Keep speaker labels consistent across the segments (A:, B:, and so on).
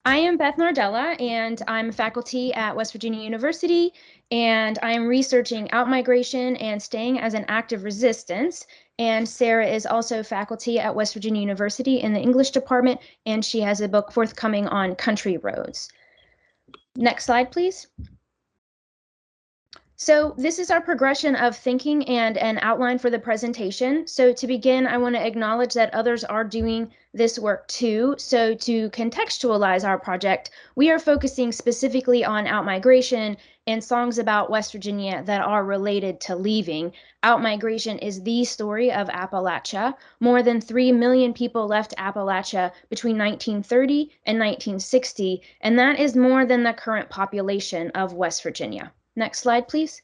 A: I am Beth Nardella, and I'm faculty at West Virginia University, and I'm researching outmigration and staying as an act of resistance. And Sarah is also faculty at West Virginia University in the English department, and she has a book forthcoming on country roads. Next slide, please. So this is our progression of thinking and an outline for the presentation. So to begin, I want to acknowledge that others are doing this work too. So to contextualize our project, we are focusing specifically on outmigration and songs about West Virginia that are related to leaving. Outmigration is the story of Appalachia. More than 3 million people left Appalachia between 1930 and 1960, and that is more than the current population of West Virginia. Next slide, please.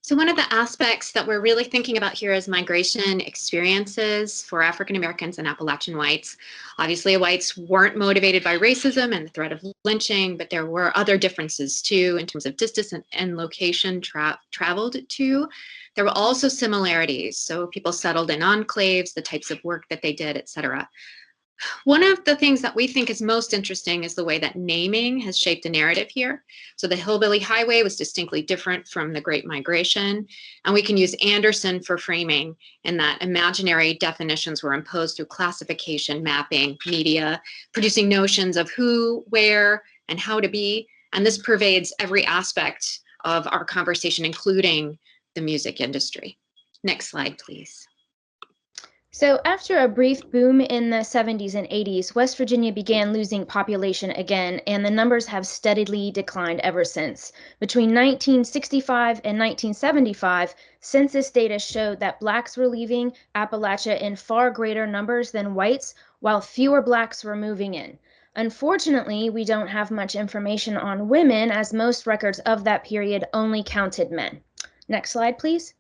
B: So one of the aspects that we're really thinking about here is migration experiences for African Americans and Appalachian whites. Obviously, whites weren't motivated by racism and the threat of lynching, but there were other differences too in terms of distance and location traveled to. There were also similarities. So people settled in enclaves, the types of work that they did, et cetera. One of the things that we think is most interesting is the way that naming has shaped the narrative here. So the Hillbilly Highway was distinctly different from the Great Migration, and we can use Anderson for framing in that imaginary definitions were imposed through classification, mapping, media, producing notions of who, where, and how to be, and this pervades every aspect of our conversation, including the music industry. Next slide, please.
A: So after a brief boom in the 70s and 80s, West Virginia began losing population again, and the numbers have steadily declined ever since. Between 1965 and 1975, census data showed that Blacks were leaving Appalachia in far greater numbers than whites, while fewer Blacks were moving in. Unfortunately, we don't have much information on women, as most records of that period only counted men. Next slide, please.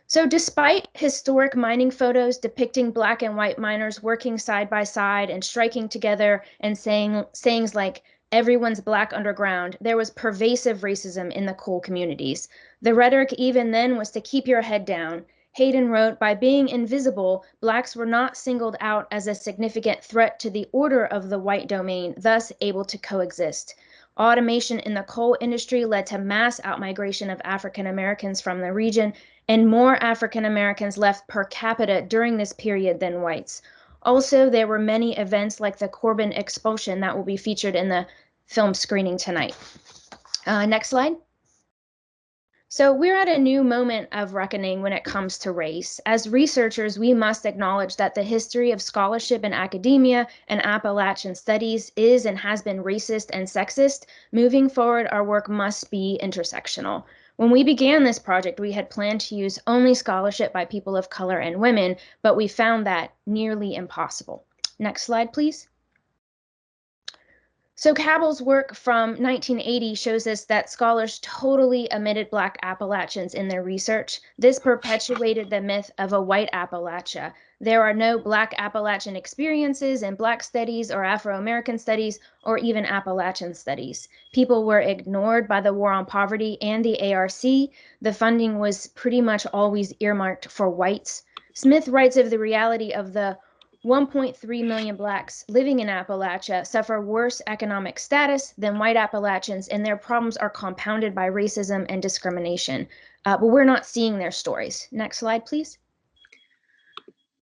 A: So despite historic mining photos depicting Black and white miners working side by side and striking together and sayings like everyone's Black underground, there was pervasive racism in the coal communities. The rhetoric even then was to keep your head down. Hayden wrote, by being invisible, Blacks were not singled out as a significant threat to the order of the white domain, thus able to coexist. Automation in the coal industry led to mass outmigration of African Americans from the region, and more African Americans left per capita during this period than whites. Also, there were many events like the Corbin expulsion that will be featured in the film screening tonight. Next slide. So we're at a new moment of reckoning when it comes to race. As researchers, we must acknowledge that the history of scholarship in academia and Appalachian studies is and has been racist and sexist. Moving forward, our work must be intersectional. When we began this project, we had planned to use only scholarship by people of color and women, but we found that nearly impossible. Next slide, please. So Cabell's work from 1980 shows us that scholars totally omitted Black Appalachians in their research. This perpetuated the myth of a white Appalachia. There are no Black Appalachian experiences in Black studies or Afro-American studies or even Appalachian studies. People were ignored by the War on Poverty and the ARC. The funding was pretty much always earmarked for whites. Smith writes of the reality of the 1.3 million Blacks living in Appalachia suffer worse economic status than white Appalachians, and their problems are compounded by racism and discrimination. But we're not seeing their stories. Next slide, please.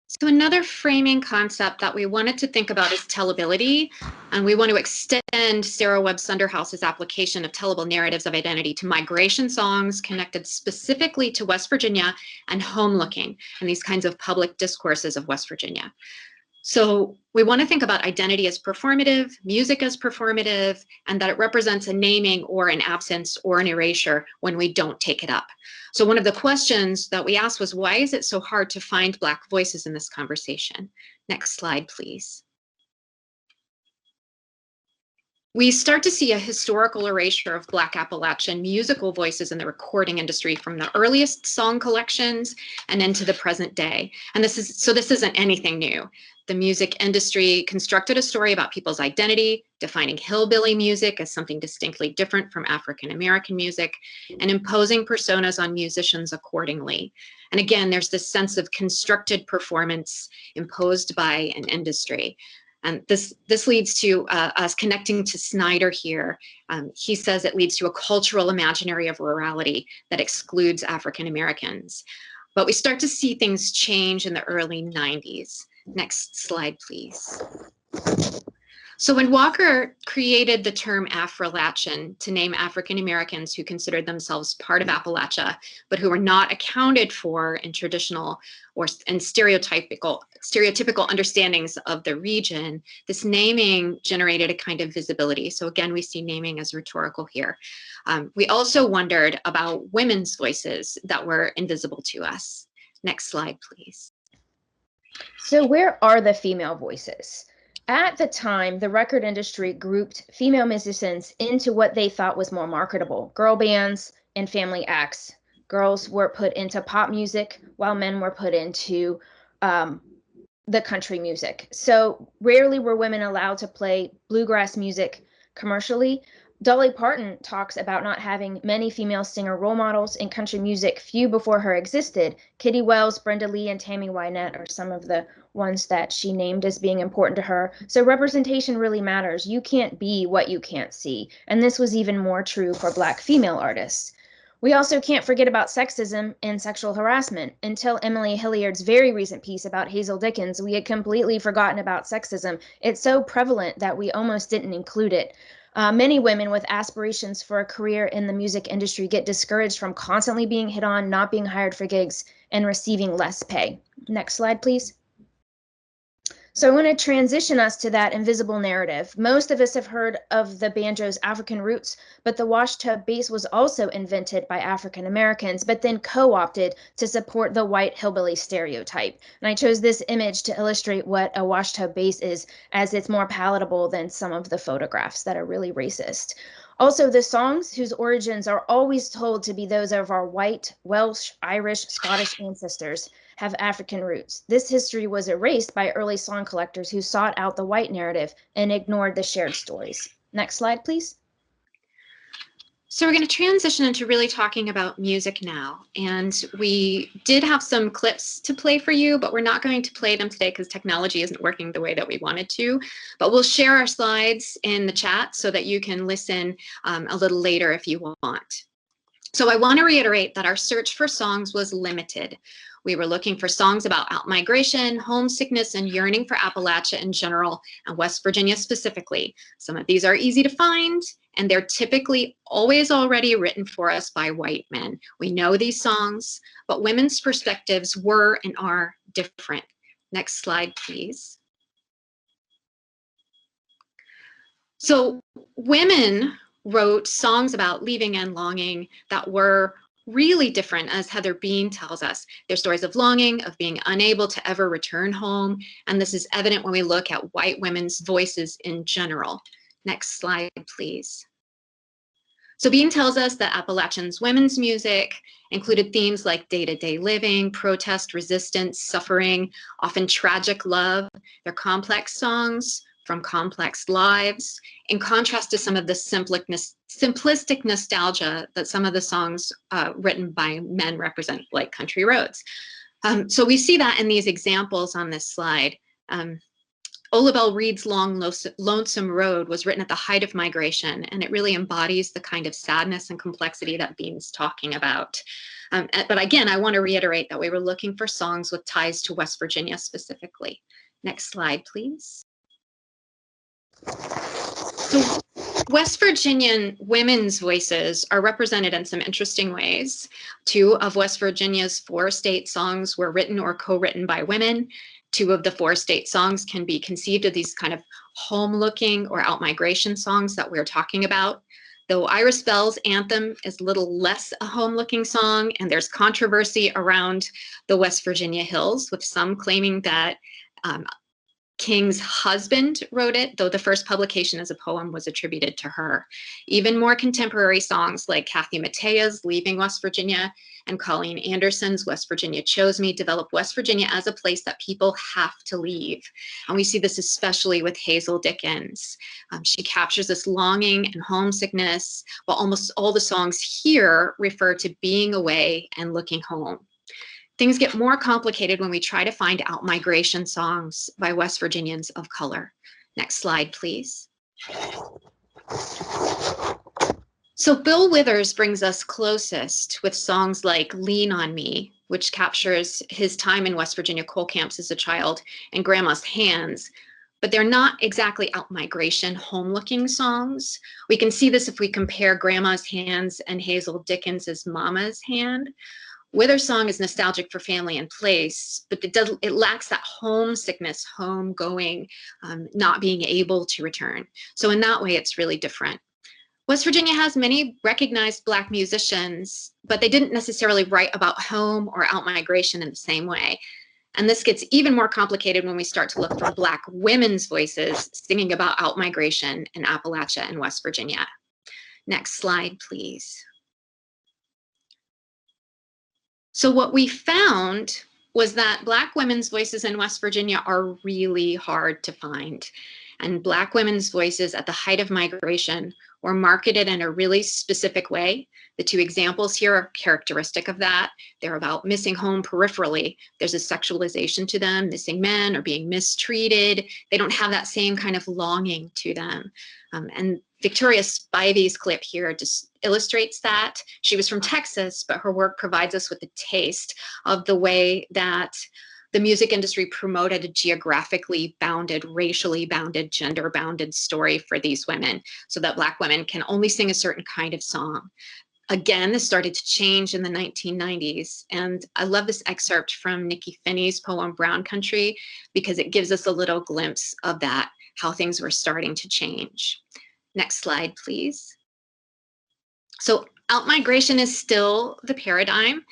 B: So another framing concept that we wanted to think about is tellability, and we want to extend Sarah Webb Sunderhouse's application of tellable narratives of identity to migration songs connected specifically to West Virginia and home looking and these kinds of public discourses of West Virginia. So we want to think about identity as performative, music as performative, and that it represents a naming or an absence or an erasure when we don't take it up. So one of the questions that we asked was, why is it so hard to find Black voices in this conversation? Next slide, please. We start to see a historical erasure of Black Appalachian musical voices in the recording industry from the earliest song collections and into the present day. And this isn't anything new. The music industry constructed a story about people's identity, defining hillbilly music as something distinctly different from African American music, and imposing personas on musicians accordingly. And again, there's this sense of constructed performance imposed by an industry. And this leads to us connecting to Snyder here. He says it leads to a cultural imaginary of rurality that excludes African Americans. But we start to see things change in the early 90s. Next slide, please. So when Walker created the term Appalachian to name African Americans who considered themselves part of Appalachia, but who were not accounted for in traditional and stereotypical understandings of the region, this naming generated a kind of visibility. So again, we see naming as rhetorical here. We also wondered about women's voices that were invisible to us. Next slide, please.
A: So where are the female voices? At the time, the record industry grouped female musicians into what they thought was more marketable: girl bands and family acts. Girls were put into pop music while men were put into the country music. So rarely were women allowed to play bluegrass music commercially. Dolly Parton talks about not having many female singer role models in country music. Few before her existed. Kitty Wells, Brenda Lee, and Tammy Wynette are some of the ones that she named as being important to her. So representation really matters. You can't be what you can't see. And this was even more true for Black female artists. We also can't forget about sexism and sexual harassment. Until Emily Hilliard's very recent piece about Hazel Dickens, we had completely forgotten about sexism. It's so prevalent that we almost didn't include it. Many women with aspirations for a career in the music industry get discouraged from constantly being hit on, not being hired for gigs, and receiving less pay. Next slide, please. So I want to transition us to that invisible narrative. Most of us have heard of the banjo's African roots, but the washtub bass was also invented by African Americans, but then co-opted to support the white hillbilly stereotype. And I chose this image to illustrate what a washtub bass is, as it's more palatable than some of the photographs that are really racist. Also, the songs, whose origins are always told to be those of our white, Welsh, Irish, Scottish ancestors, have African roots. This history was erased by early song collectors who sought out the white narrative and ignored the shared stories. Next slide, please.
B: So we're going to transition into really talking about music now. And we did have some clips to play for you, but we're not going to play them today because technology isn't working the way that we wanted to. But we'll share our slides in the chat so that you can listen a little later if you want. So I want to reiterate that our search for songs was limited. We were looking for songs about outmigration, homesickness, and yearning for Appalachia in general, and West Virginia specifically. Some of these are easy to find, and they're typically always already written for us by white men. We know these songs, but women's perspectives were and are different. Next slide, please. So women wrote songs about leaving and longing that were really different, as Heather Bean tells us. They're stories of longing, of being unable to ever return home. And this is evident when we look at white women's voices in general. Next slide, please. So Bean tells us that Appalachian's women's music included themes like day-to-day living, protest, resistance, suffering, often tragic love. They're complex songs from complex lives, in contrast to some of the simplistic nostalgia that some of the songs written by men represent, like Country Roads. So we see that in these examples on this slide. Olabelle Reed's Long Lonesome Road was written at the height of migration, and it really embodies the kind of sadness and complexity that Bean's talking about. But again, I want to reiterate that we were looking for songs with ties to West Virginia specifically. Next slide, please. So West Virginian women's voices are represented in some interesting ways. 2 of West Virginia's 4 state songs were written or co-written by women. 2 of the 4 state songs can be conceived of these kind of home-looking or out-migration songs that we're talking about. Though Iris Bell's anthem is a little less a home-looking song, and there's controversy around the West Virginia hills, with some claiming that King's husband wrote it, though the first publication as a poem was attributed to her. Even more contemporary songs like Kathy Mattea's Leaving West Virginia and Colleen Anderson's West Virginia Chose Me develop West Virginia as a place that people have to leave. And we see this especially with Hazel Dickens. She captures this longing and homesickness, while almost all the songs here refer to being away and looking home. Things get more complicated when we try to find out migration songs by West Virginians of color. Next slide, please. So Bill Withers brings us closest with songs like Lean on Me, which captures his time in West Virginia coal camps as a child, and Grandma's Hands, but they're not exactly out-migration, home-looking songs. We can see this if we compare Grandma's Hands and Hazel Dickens's Mama's Hand. Withers' song is nostalgic for family and place, but it lacks that homesickness, home going, not being able to return. So in that way, it's really different. West Virginia has many recognized Black musicians, but they didn't necessarily write about home or out-migration in the same way. And this gets even more complicated when we start to look for Black women's voices singing about out-migration in Appalachia and West Virginia. Next slide, please. So what we found was that Black women's voices in West Virginia are really hard to find. And Black women's voices at the height of migration were marketed in a really specific way. The two examples here are characteristic of that. They're about missing home peripherally. There's a sexualization to them, missing men or being mistreated. They don't have that same kind of longing to them. And Victoria Spivey's clip here just illustrates that. She was from Texas, but her work provides us with a taste of the way that the music industry promoted a geographically bounded, racially bounded, gender bounded story for these women, so that Black women can only sing a certain kind of song. Again, this started to change in the 1990s. And I love this excerpt from Nikki Finney's poem, Brown Country, because it gives us a little glimpse of that, how things were starting to change. Next slide, please. So out-migration is still the paradigm,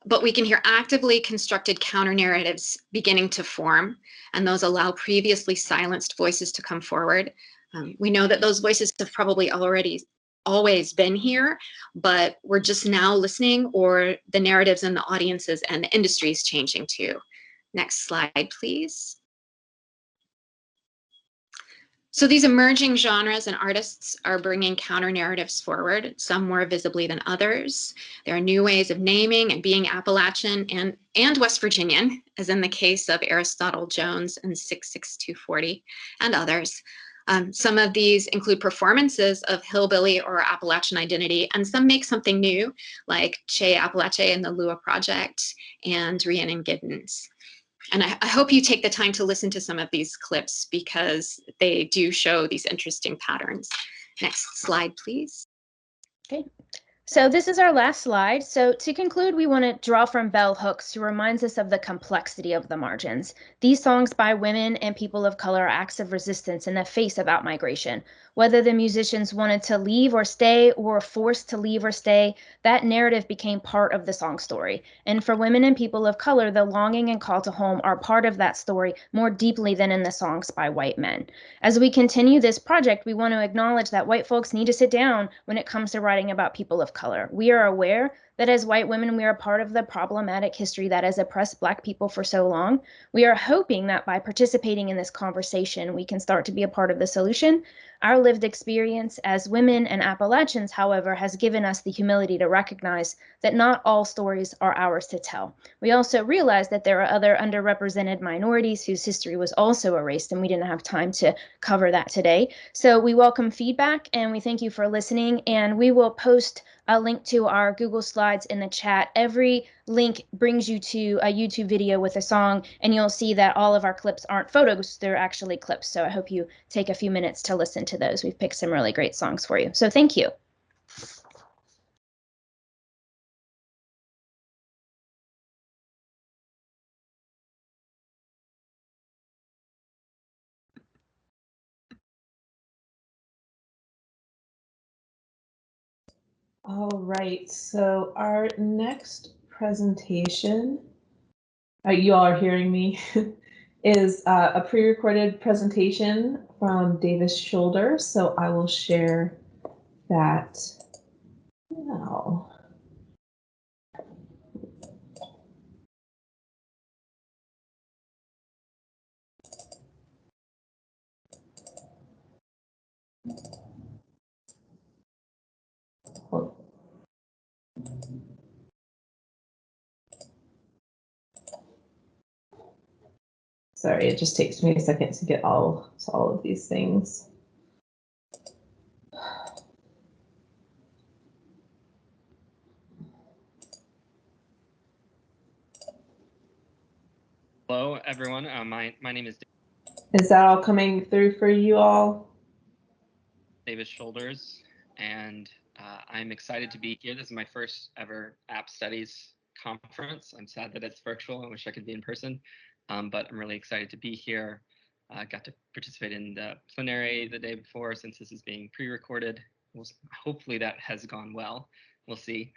B: but we can hear actively constructed counter-narratives beginning to form, and those allow previously silenced voices to come forward. We know that those voices have probably always been here, but we're just now listening, or the narratives and the audiences and the industry is changing too. Next slide, please. So these emerging genres and artists are bringing counter narratives forward, some more visibly than others. There are new ways of naming and being Appalachian and West Virginian, as in the case of Aristotle Jones and 66240 and others. Some of these include performances of hillbilly or Appalachian identity, and some make something new, like Che Appalache and the Lua Project and Rhiannon Giddens. And I hope you take the time to listen to some of these clips, because they do show these interesting patterns. Next slide, please.
A: Okay. So this is our last slide. So to conclude, we want to draw from bell hooks, who reminds us of the complexity of the margins. These songs by women and people of color are acts of resistance in the face of outmigration. Whether the musicians wanted to leave or stay, or were forced to leave or stay, that narrative became part of the song story. And for women and people of color, the longing and call to home are part of that story more deeply than in the songs by white men. As we continue this project, we want to acknowledge that white folks need to sit down when it comes to writing about people of color. We are aware that as white women, we are part of the problematic history that has oppressed Black people for so long. We are hoping that by participating in this conversation, we can start to be a part of the solution. Our lived experience as women and Appalachians, however, has given us the humility to recognize that not all stories are ours to tell. We also realize that there are other underrepresented minorities whose history was also erased, and we didn't have time to cover that today. So we welcome feedback, and we thank you for listening, and we will post a link to our Google Slides in the chat. Every link brings you to a YouTube video with a song, and you'll see that all of our clips aren't photos, they're actually clips. So I hope you take a few minutes to listen to those. We've picked some really great songs for you. So thank you.
C: All right, so our next presentation, you all are hearing me, is a pre-recorded presentation from Davis Shoulder. So I will share that now. Sorry, it just takes me a second to get all of these things.
D: Hello, everyone. My name is
C: Is that all coming through for you all?
D: Davis Shoulders, and I'm excited to be here. This is my first ever App Studies conference. I'm sad that it's virtual. I wish I could be in person, but I'm really excited to be here. I got to participate in the plenary the day before, since this is being pre-recorded. Hopefully that has gone well. We'll see.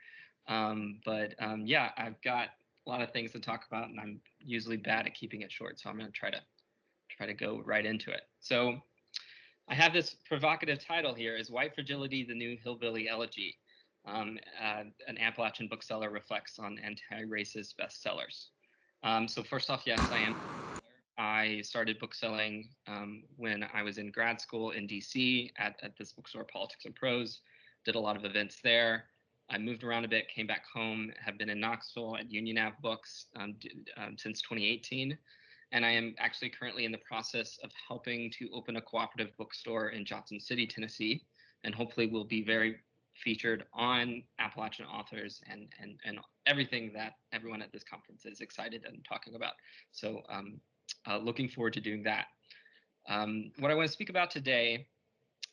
D: Yeah, I've got a lot of things to talk about, and I'm usually bad at keeping it short, so I'm going to try to go right into it. So I have this provocative title here: Is White Fragility the New Hillbilly Elegy? An Appalachian bookseller reflects on anti-racist bestsellers. So first off, yes, I am. I started bookselling when I was in grad school in DC at this bookstore, Politics and Prose. Did a lot of events there. I moved around a bit, came back home, have been in Knoxville at Union Ave Books since 2018. And I am actually currently in the process of helping to open a cooperative bookstore in Johnson City, Tennessee, and hopefully we'll be very featured on Appalachian authors and everything that everyone at this conference is excited and talking about. So looking forward to doing that. What I want to speak about today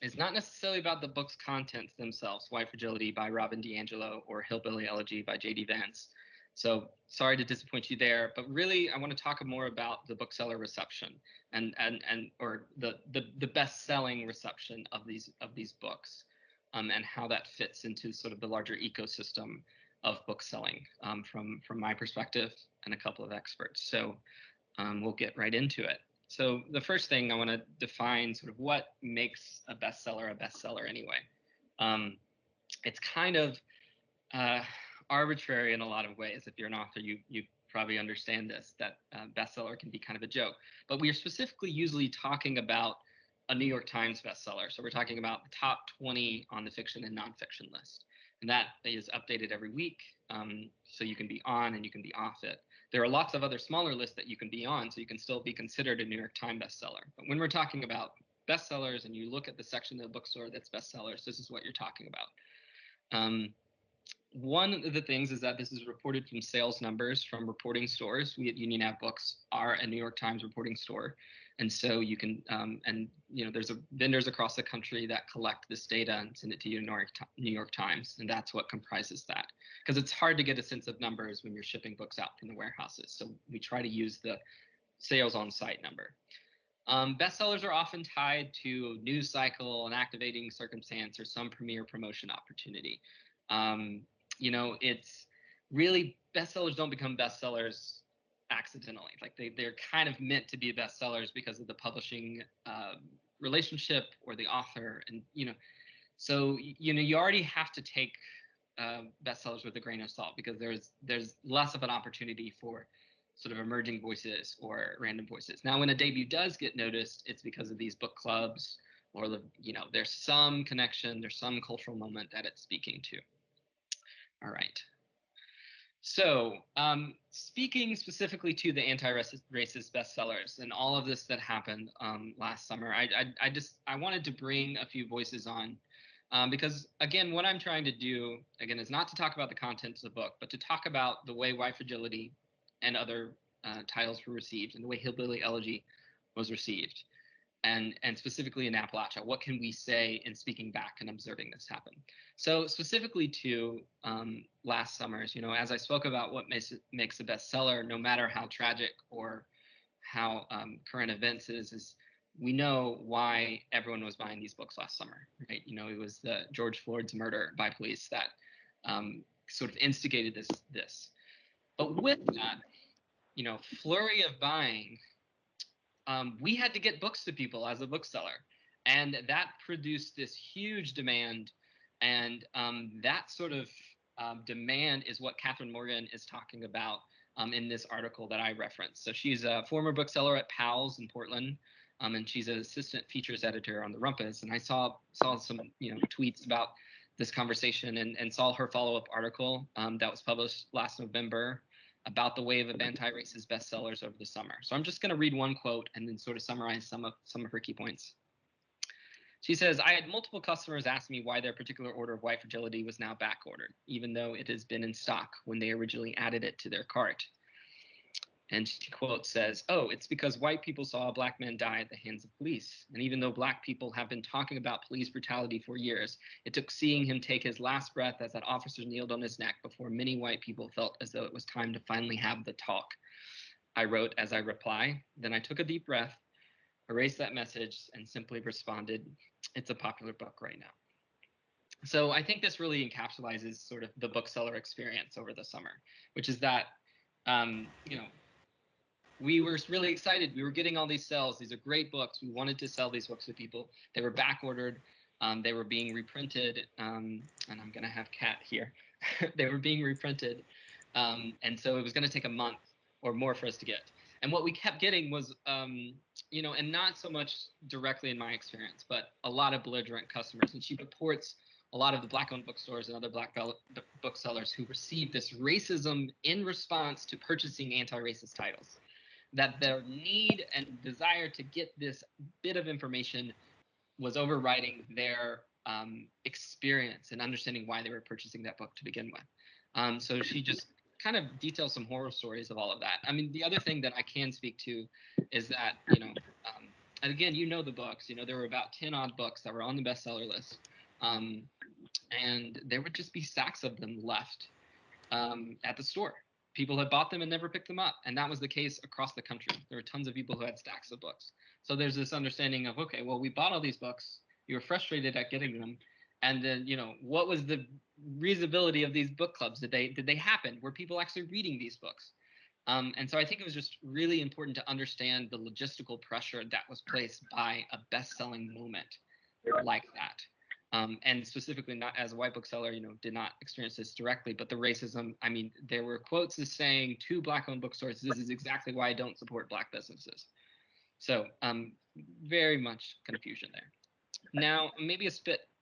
D: is not necessarily about the book's contents themselves, White Fragility by Robin DiAngelo or Hillbilly Elegy by J.D. Vance. So sorry to disappoint you there, but really I want to talk more about the bookseller reception or the best-selling reception of these books, and how that fits into sort of the larger ecosystem of bookselling from my perspective and a couple of experts. So we'll get right into it. So the first thing I want to define sort of what makes a bestseller anyway. It's kind of arbitrary in a lot of ways. If you're an author, you probably understand this, that bestseller can be kind of a joke. But we are specifically usually talking about a New York Times bestseller. So we're talking about the top 20 on the fiction and nonfiction list. And that is updated every week. So you can be on and you can be off it. There are lots of other smaller lists that you can be on, so you can still be considered a New York Times bestseller. But when we're talking about bestsellers and you look at the section of the bookstore that's bestsellers, this is what you're talking about. One of the things is that this is reported from sales numbers from reporting stores. We at Union Ave Books are a New York Times reporting store. And so you can, there's vendors across the country that collect this data and send it to you, New York Times, and that's what comprises that. Because it's hard to get a sense of numbers when you're shipping books out from the warehouses. So we try to use the sales on site number. Bestsellers are often tied to a news cycle, an activating circumstance, or some premiere promotion opportunity. It's really, bestsellers don't become bestsellers accidentally. Like they're kind of meant to be bestsellers because of the publishing relationship or the author. And, so, you already have to take bestsellers with a grain of salt, because there's less of an opportunity for sort of emerging voices or random voices. Now, when a debut does get noticed, it's because of these book clubs, or there's some connection, there's some cultural moment that it's speaking to. All right. So speaking specifically to the anti-racist bestsellers and all of this that happened last summer, I wanted to bring a few voices on because, again, what I'm trying to do, again, is not to talk about the contents of the book, but to talk about the way White Fragility and other titles were received, and the way Hillbilly Elegy was received. And specifically in Appalachia, what can we say in speaking back and observing this happen? So specifically to last summer's, as I spoke about what makes a bestseller, no matter how tragic or how current events is we know why everyone was buying these books last summer, right? It was the George Floyd's murder by police that sort of instigated this. But with that, flurry of buying, we had to get books to people as a bookseller, and that produced this huge demand. And that sort of demand is what Catherine Morgan is talking about in this article that I referenced. So she's a former bookseller at Powell's in Portland, and she's an assistant features editor on the Rumpus. And I saw some tweets about this conversation and saw her follow-up article that was published last November. about the wave of anti-racist bestsellers over the summer. So I'm just going to read one quote and then sort of summarize some of her key points. She says, I had multiple customers ask me why their particular order of White Fragility was now back ordered, even though it has been in stock when they originally added it to their cart. And she quote says, oh, it's because white people saw a black man die at the hands of police. And even though black people have been talking about police brutality for years, it took seeing him take his last breath as that officer kneeled on his neck before many white people felt as though it was time to finally have the talk. I wrote as I reply, then I took a deep breath, erased that message, and simply responded, it's a popular book right now. So I think this really encapsulates sort of the bookseller experience over the summer, which is that, you know, we were really excited. We were getting all these sales. These are great books. We wanted to sell these books to people. They were back ordered. They were being reprinted. And I'm going to have Kat here. They were being reprinted. And so it was going to take a month or more for us to get. And what we kept getting was, you know, and not so much directly in my experience, but a lot of belligerent customers. And she reports a lot of the Black-owned bookstores and other Black booksellers who received this racism in response to purchasing anti-racist titles. That their need and desire to get this bit of information was overriding their experience and understanding why they were purchasing that book to begin with. So she just kind of details some horror stories of all of that. I mean, the other thing that I can speak to is that, you know, and again, you know the books, you know, there were about 10 odd books that were on the bestseller list. And there would just be stacks of them left at the store. People had bought them and never picked them up. And that was the case across the country. There were tons of people who had stacks of books. So there's this understanding of, okay, well, we bought all these books. You were frustrated at getting them. And then, you know, what was the reasonability of these book clubs? Did they happen? Were people actually reading these books? And so I think it was just really important to understand the logistical pressure that was placed by a best-selling moment like that. And specifically, not as a white bookseller, you know, did not experience this directly, but the racism, I mean, there were quotes as saying to Black-owned bookstores, this is exactly why I don't support Black businesses. So very much confusion there. Now, maybe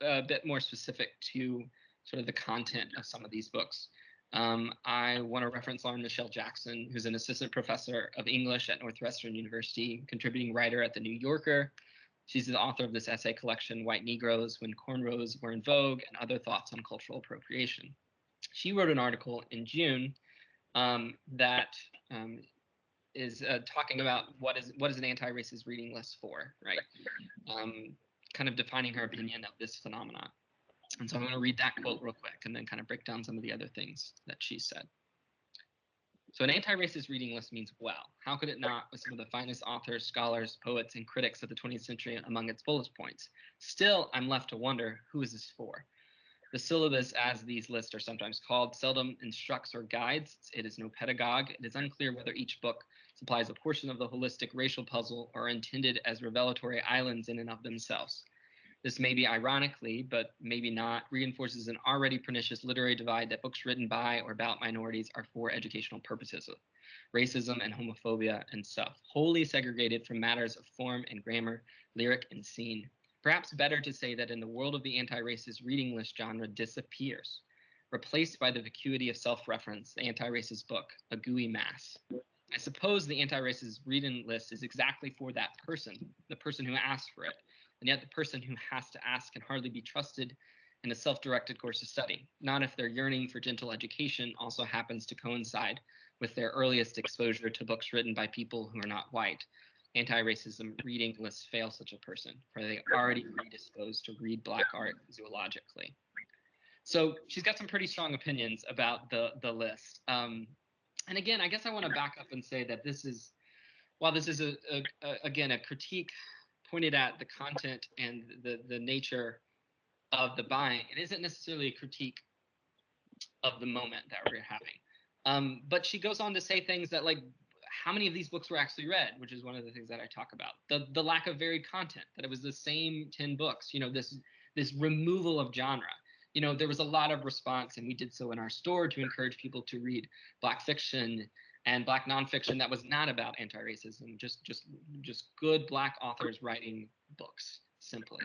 D: a bit more specific to sort of the content of some of these books. I want to reference Lauren Michelle Jackson, who's an assistant professor of English at Northwestern University, contributing writer at The New Yorker. She's the author of this essay collection, White Negroes, When Cornrows Were in Vogue, and Other Thoughts on Cultural Appropriation. She wrote an article in June that is talking about what is an anti-racist reading list for, right? Kind of defining her opinion of this phenomenon. And so I'm going to read that quote real quick and then kind of break down some of the other things that she said. So an anti-racist reading list means well. How could it not, with some of the finest authors, scholars, poets, and critics of the 20th century among its bullet points? Still, I'm left to wonder, who is this for? The syllabus, as these lists are sometimes called, seldom instructs or guides. It is no pedagogue. It is unclear whether each book supplies a portion of the holistic racial puzzle or are intended as revelatory islands in and of themselves. This may be ironically, but maybe not, reinforces an already pernicious literary divide that books written by or about minorities are for educational purposes of racism and homophobia and stuff, wholly segregated from matters of form and grammar, lyric and scene. Perhaps better to say that in the world of the anti-racist reading list genre disappears, replaced by the vacuity of self-reference, the anti-racist book, a gooey mass. I suppose the anti-racist reading list is exactly for that person, the person who asked for it. And yet the person who has to ask can hardly be trusted in a self-directed course of study, not if their yearning for gentle education also happens to coincide with their earliest exposure to books written by people who are not white. Anti-racism reading lists fail such a person, for they are already predisposed to read Black art zoologically. So she's got some pretty strong opinions about the list. And again, I guess I want to back up and say that this is, while this is again a critique pointed at the content and the nature of the buying, it isn't necessarily a critique of the moment that we're having. But she goes on to say things that, like, how many of these books were actually read, which is one of the things that I talk about. The lack of varied content, that it was the same 10 books, you know, this removal of genre. You know, there was a lot of response, and we did so in our store to encourage people to read Black fiction and Black nonfiction that was not about anti-racism, just good Black authors writing books, simply.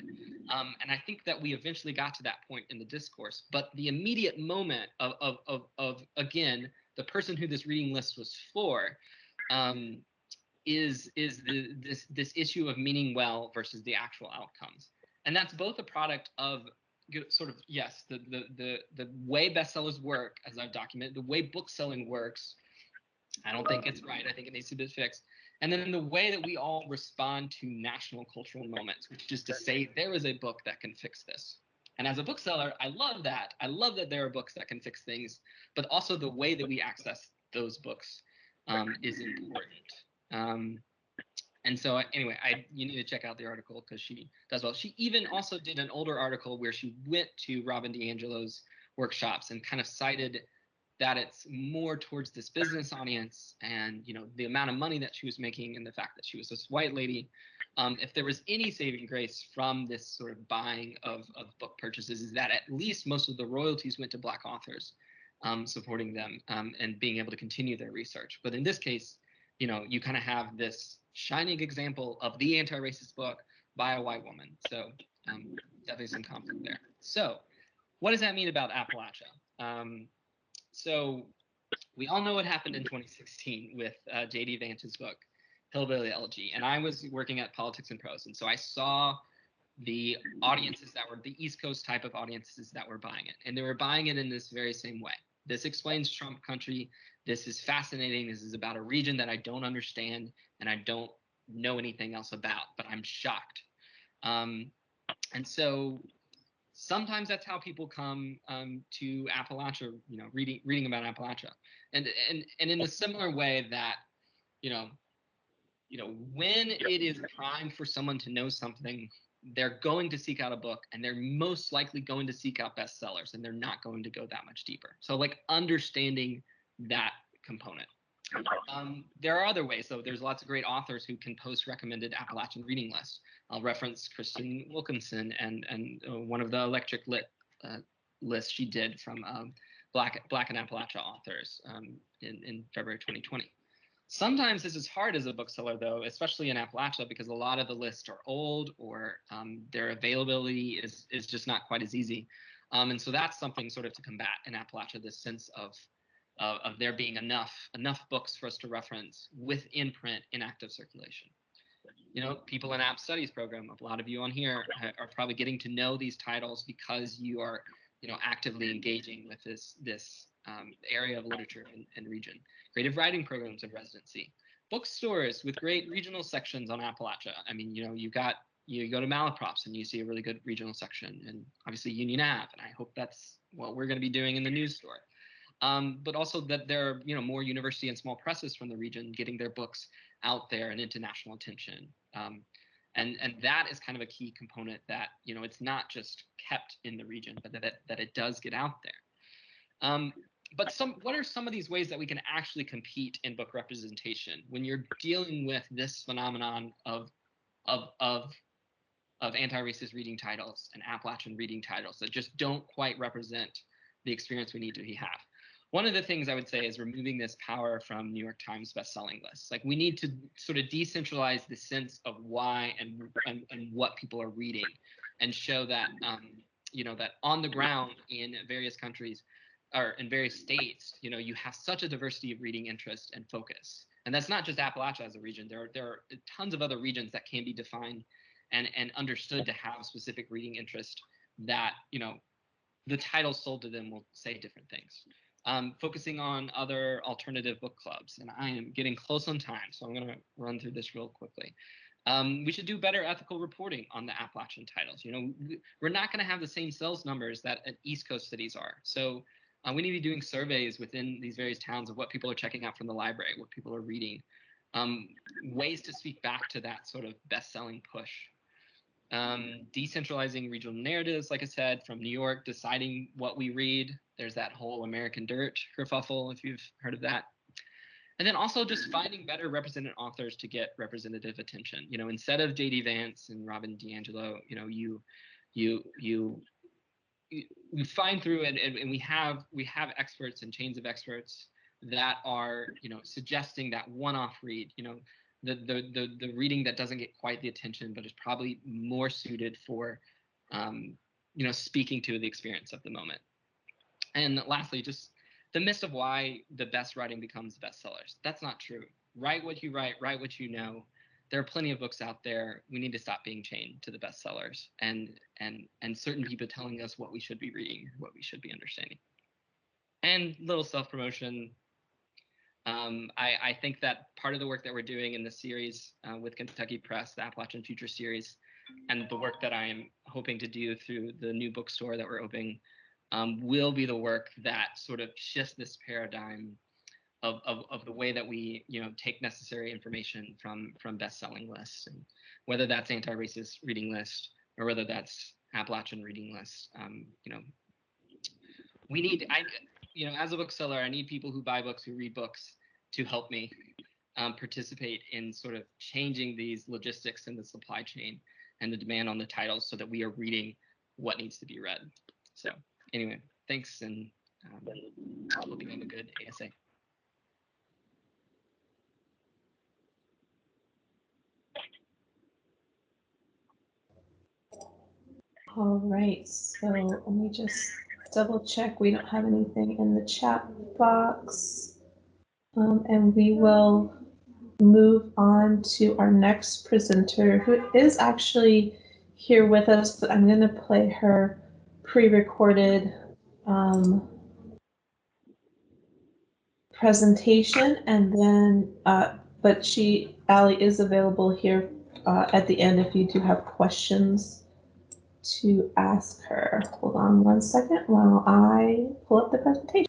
D: And I think that we eventually got to that point in the discourse. But the immediate moment of again, the person who this reading list was for is this issue of meaning well versus the actual outcomes. And that's both a product of sort of, yes, the way bestsellers work, as I've documented, the way book selling works. I don't think it's right. I think it needs to be fixed. And then the way that we all respond to national cultural moments, which is to say there is a book that can fix this. And as a bookseller, I love that. I love that there are books that can fix things, but also the way that we access those books is important. And so anyway, you need to check out the article because she does well. She even also did an older article where she went to Robin DiAngelo's workshops and kind of cited that it's more towards this business audience and, you know, the amount of money that she was making and the fact that she was this white lady. If there was any saving grace from this sort of buying of book purchases, is that at least most of the royalties went to Black authors, supporting them and being able to continue their research. But in this case, you know, you kind of have this shining example of the anti-racist book by a white woman. So definitely some conflict there. So what does that mean about Appalachia? So we all know what happened in 2016 with J.D. Vance's book, Hillbilly Elegy. And I was working at Politics and Prose. And so I saw the audiences that were the East Coast type of audiences that were buying it. And they were buying it in this very same way. This explains Trump country. This is fascinating. This is about a region that I don't understand and I don't know anything else about, but I'm shocked. And so sometimes that's how people come to Appalachia, you know, reading about Appalachia. And in a similar way that, you know, when it is prime for someone to know something, they're going to seek out a book and they're most likely going to seek out bestsellers and they're not going to go that much deeper. So like understanding that component. There are other ways. So there's lots of great authors who can post recommended Appalachian reading lists. I'll reference Kristen Wilkinson and one of the Electric Lit lists she did from Black and Appalachia authors in February 2020. Sometimes this is hard as a bookseller, though, especially in Appalachia, because a lot of the lists are old or their availability is just not quite as easy. And so that's something sort of to combat in Appalachia, this sense of there being enough books for us to reference within print in active circulation. You know, people in App Studies program, a lot of you on here are probably getting to know these titles because you are, you know, actively engaging with this area of literature and region. Creative writing programs of residency, bookstores with great regional sections on Appalachia. I mean, you know, you go to Malaprops and you see a really good regional section, and obviously Union Ave, and I hope that's what we're going to be doing in the news store. But also that there are, you know, more university and small presses from the region getting their books out there and into national attention. And that is kind of a key component that, you know, it's not just kept in the region, but that it does get out there. But what are some of these ways that we can actually compete in book representation when you're dealing with this phenomenon of anti-racist reading titles and Appalachian reading titles that just don't quite represent the experience we need to have? One of the things I would say is removing this power from New York Times bestselling lists. Like, we need to sort of decentralize the sense of why and what people are reading, and show that you know, that on the ground in various countries or in various states, you know, you have such a diversity of reading interest and focus. And that's not just Appalachia as a region. There are tons of other regions that can be defined and understood to have specific reading interest that, you know, the titles sold to them will say different things. Focusing on other alternative book clubs. And I am getting close on time, so I'm going to run through this real quickly. We should do better ethical reporting on the Appalachian titles. You know, we're not going to have the same sales numbers that East Coast cities are. So we need to be doing surveys within these various towns of what people are checking out from the library, what people are reading, ways to speak back to that sort of best-selling push. Decentralizing regional narratives, like I said, from New York, deciding what we read. There's that whole American Dirt kerfuffle, if you've heard of that. And then also just finding better represented authors to get representative attention. You know, instead of J.D. Vance and Robin DiAngelo, you know, you find through and we have experts and chains of experts that are, you know, suggesting that one-off read, you know, the reading that doesn't get quite the attention, but is probably more suited for, you know, speaking to the experience of the moment. And lastly, just the myth of why the best writing becomes bestsellers. That's not true. Write what you write what you know. There are plenty of books out there. We need to stop being chained to the bestsellers and certain people telling us what we should be reading, what we should be understanding. And little self-promotion. I think that part of the work that we're doing in the series with Kentucky Press, the Appalachian Future series, and the work that I'm hoping to do through the new bookstore that we're opening will be the work that sort of shifts this paradigm of the way that we take necessary information from best-selling lists, and whether that's anti-racist reading list or whether that's Appalachian reading list. We need, as a bookseller, I need people who buy books, who read books, to help me participate in sort of changing these logistics in the supply chain and the demand on the titles so that we are reading what needs to be read. So anyway, thanks, and hope you have a good ASA.
C: All right, so let me just double check. We don't have anything in the chat box. And we will move on to our next presenter, who is actually here with us, but I'm going to play her pre-recorded presentation, and then, but Allie is available here at the end if you do have questions to ask her. Hold on one second while I pull up the presentation.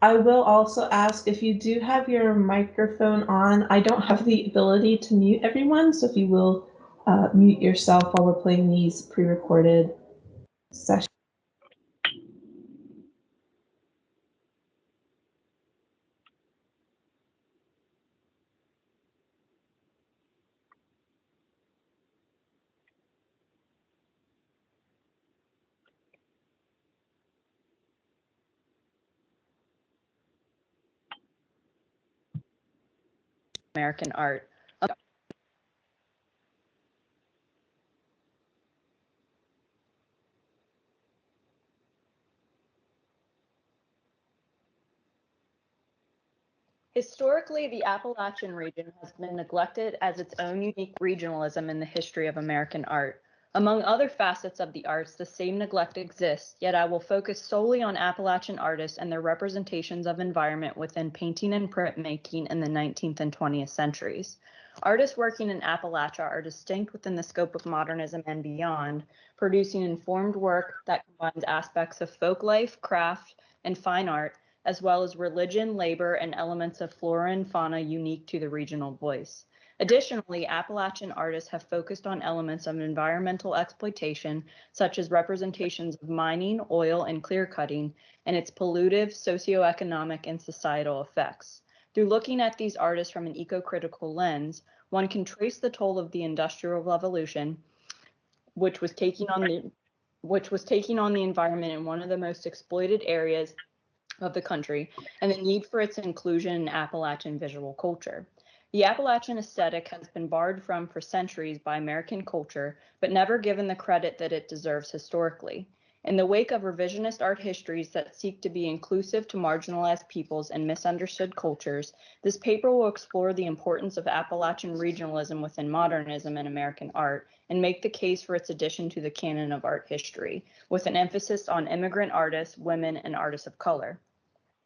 C: I will also ask if you do have your microphone on. I don't have the ability to mute everyone, so if you will mute yourself while we're playing these pre-recorded sessions.
E: American art. Historically, the Appalachian region has been neglected as its own unique regionalism in the history of American art. Among other facets of the arts, the same neglect exists, yet I will focus solely on Appalachian artists and their representations of environment within painting and printmaking in the 19th and 20th centuries. Artists working in Appalachia are distinct within the scope of modernism and beyond, producing informed work that combines aspects of folk life, craft, and fine art, as well as religion, labor, and elements of flora and fauna unique to the regional voice. Additionally, Appalachian artists have focused on elements of environmental exploitation, such as representations of mining, oil, and clear cutting, and its pollutive, socioeconomic, and societal effects. Through looking at these artists from an eco-critical lens, one can trace the toll of the Industrial Revolution, which was taking on the environment in one of the most exploited areas of the country, and the need for its inclusion in Appalachian visual culture. The Appalachian aesthetic has been borrowed from for centuries by American culture, but never given the credit that it deserves historically. In the wake of revisionist art histories that seek to be inclusive to marginalized peoples and misunderstood cultures, this paper will explore the importance of Appalachian regionalism within modernism and American art, and make the case for its addition to the canon of art history, with an emphasis on immigrant artists, women, and artists of color.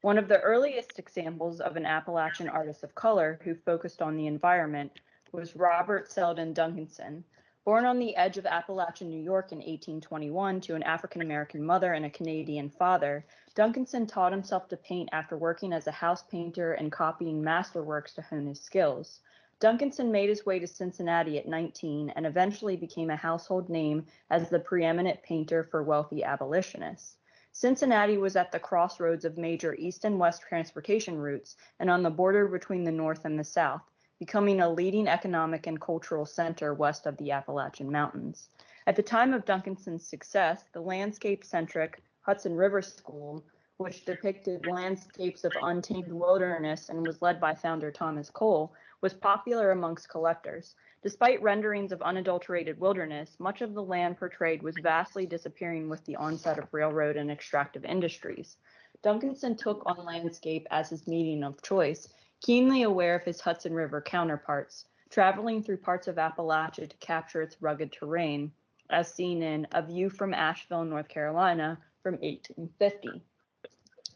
E: One of the earliest examples of an Appalachian artist of color who focused on the environment was Robert Selden Duncanson. Born on the edge of Appalachian New York in 1821 to an African-American mother and a Canadian father, Duncanson taught himself to paint after working as a house painter and copying masterworks to hone his skills. Duncanson made his way to Cincinnati at 19 and eventually became a household name as the preeminent painter for wealthy abolitionists. Cincinnati was at the crossroads of major east and west transportation routes and on the border between the North and the South, becoming a leading economic and cultural center west of the Appalachian Mountains. At the time of Duncanson's success, the landscape-centric Hudson River School, which depicted landscapes of untamed wilderness and was led by founder Thomas Cole, was popular amongst collectors. Despite renderings of unadulterated wilderness, much of the land portrayed was vastly disappearing with the onset of railroad and extractive industries. Duncanson took on landscape as his medium of choice, keenly aware of his Hudson River counterparts, traveling through parts of Appalachia to capture its rugged terrain, as seen in A View from Asheville, North Carolina, from 1850.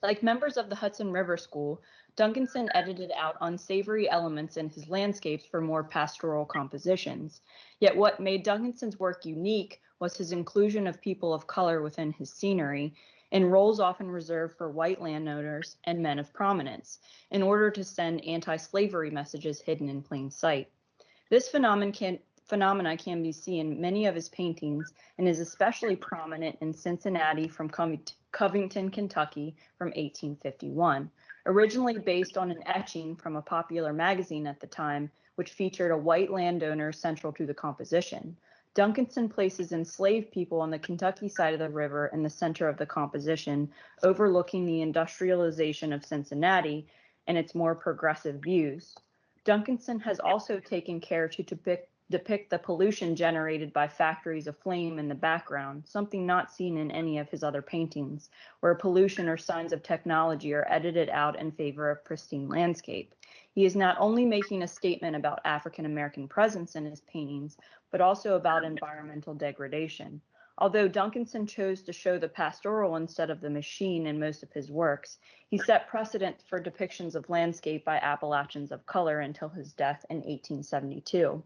E: Like members of the Hudson River School, Duncanson edited out unsavory elements in his landscapes for more pastoral compositions. Yet what made Duncanson's work unique was his inclusion of people of color within his scenery, in roles often reserved for white landowners and men of prominence, in order to send anti-slavery messages hidden in plain sight. This phenomena can be seen in many of his paintings and is especially prominent in Cincinnati from Covington, Kentucky from 1851, originally based on an etching from a popular magazine at the time, which featured a white landowner central to the composition. Duncanson places enslaved people on the Kentucky side of the river in the center of the composition, overlooking the industrialization of Cincinnati and its more progressive views. Duncanson has also taken care to depict the pollution generated by factories aflame in the background, something not seen in any of his other paintings, where pollution or signs of technology are edited out in favor of pristine landscape. He is not only making a statement about African American presence in his paintings, but also about environmental degradation. Although Duncanson chose to show the pastoral instead of the machine in most of his works, he set precedent for depictions of landscape by Appalachians of color until his death in 1872.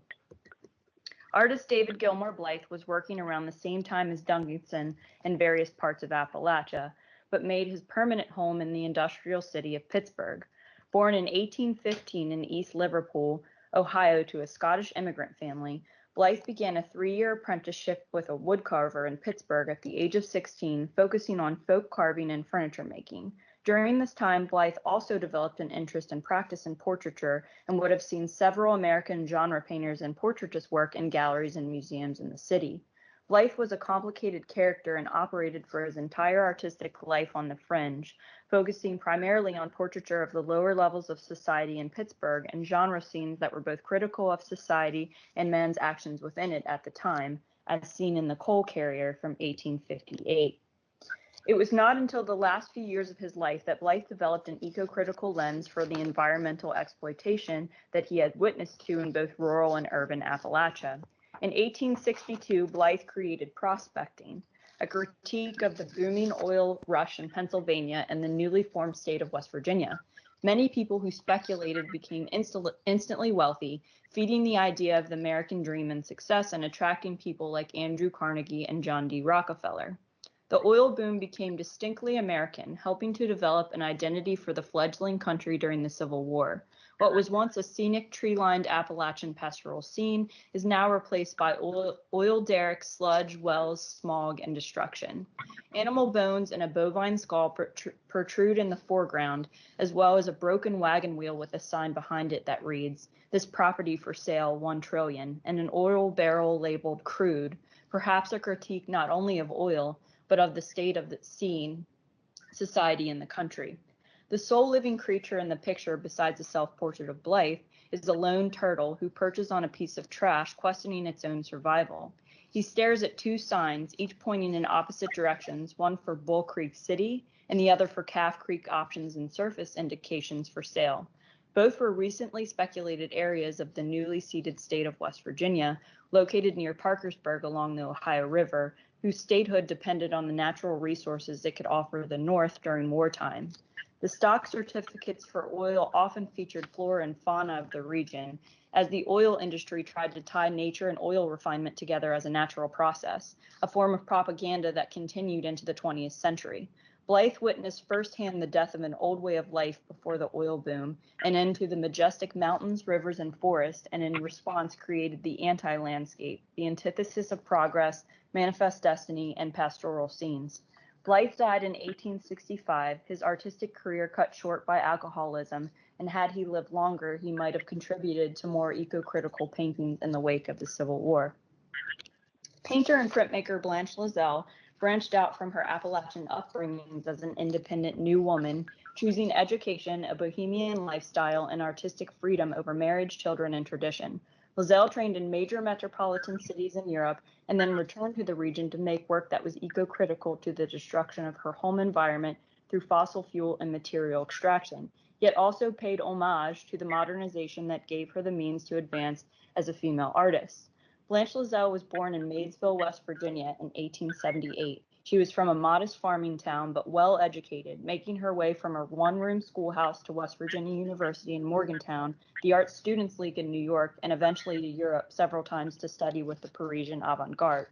E: Artist David Gilmore Blythe was working around the same time as Duncanson in various parts of Appalachia, but made his permanent home in the industrial city of Pittsburgh. Born in 1815 in East Liverpool, Ohio, to a Scottish immigrant family, Blythe began a 3-year apprenticeship with a woodcarver in Pittsburgh at the age of 16, focusing on folk carving and furniture making. During this time, Blythe also developed an interest and practice in portraiture and would have seen several American genre painters and portraitists work in galleries and museums in the city. Blythe was a complicated character and operated for his entire artistic life on the fringe, focusing primarily on portraiture of the lower levels of society in Pittsburgh and genre scenes that were both critical of society and man's actions within it at the time, as seen in The Coal Carrier from 1858. It was not until the last few years of his life that Blythe developed an eco-critical lens for the environmental exploitation that he had witnessed to in both rural and urban Appalachia. In 1862, Blythe created Prospecting, a critique of the booming oil rush in Pennsylvania and the newly formed state of West Virginia. Many people who speculated became instantly wealthy, feeding the idea of the American dream and success and attracting people like Andrew Carnegie and John D. Rockefeller. The oil boom became distinctly American, helping to develop an identity for the fledgling country during the Civil War. What was once a scenic, tree-lined Appalachian pastoral scene is now replaced by oil derricks, sludge, wells, smog, and destruction. Animal bones and a bovine skull protrude in the foreground, as well as a broken wagon wheel with a sign behind it that reads, "This property for sale, $1 trillion," and an oil barrel labeled "crude," perhaps a critique not only of oil, but of the state of the scene, society, and the country. The sole living creature in the picture, besides a self-portrait of Blythe, is a lone turtle who perches on a piece of trash, questioning its own survival. He stares at 2 signs, each pointing in opposite directions, one for Bull Creek City and the other for Calf Creek options and surface indications for sale. Both were recently speculated areas of the newly ceded state of West Virginia, located near Parkersburg along the Ohio River, whose statehood depended on the natural resources it could offer the North during wartime. The stock certificates for oil often featured flora and fauna of the region, as the oil industry tried to tie nature and oil refinement together as a natural process, a form of propaganda that continued into the 20th century. Blythe witnessed firsthand the death of an old way of life before the oil boom, and into the majestic mountains, rivers, and forests, and in response created the anti-landscape, the antithesis of progress, manifest destiny, and pastoral scenes. Blythe died in 1865, his artistic career cut short by alcoholism, and had he lived longer, he might have contributed to more eco-critical paintings in the wake of the Civil War. Painter and printmaker Blanche Lazelle branched out from her Appalachian upbringings as an independent new woman, choosing education, a bohemian lifestyle, and artistic freedom over marriage, children, and tradition. Lizelle trained in major metropolitan cities in Europe and then returned to the region to make work that was eco-critical to the destruction of her home environment through fossil fuel and material extraction, yet also paid homage to the modernization that gave her the means to advance as a female artist. Blanche Lizelle was born in Maysville, West Virginia in 1878. She was from a modest farming town, but well educated, making her way from her one-room schoolhouse to West Virginia University in Morgantown, the Art Students League in New York, and eventually to Europe several times to study with the Parisian avant-garde.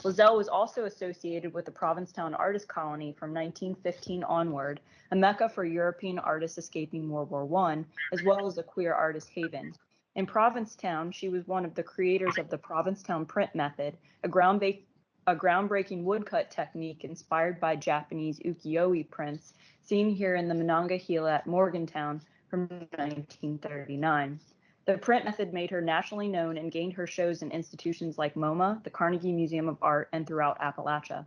E: Lizelle was also associated with the Provincetown Artist Colony from 1915 onward, a mecca for European artists escaping World War I, as well as a queer artist haven. In Provincetown, she was one of the creators of the Provincetown print method, a groundbreaking woodcut technique inspired by Japanese ukiyo-e prints seen here in the Monongahela at Morgantown from 1939. The print method made her nationally known and gained her shows in institutions like MoMA, the Carnegie Museum of Art, and throughout Appalachia.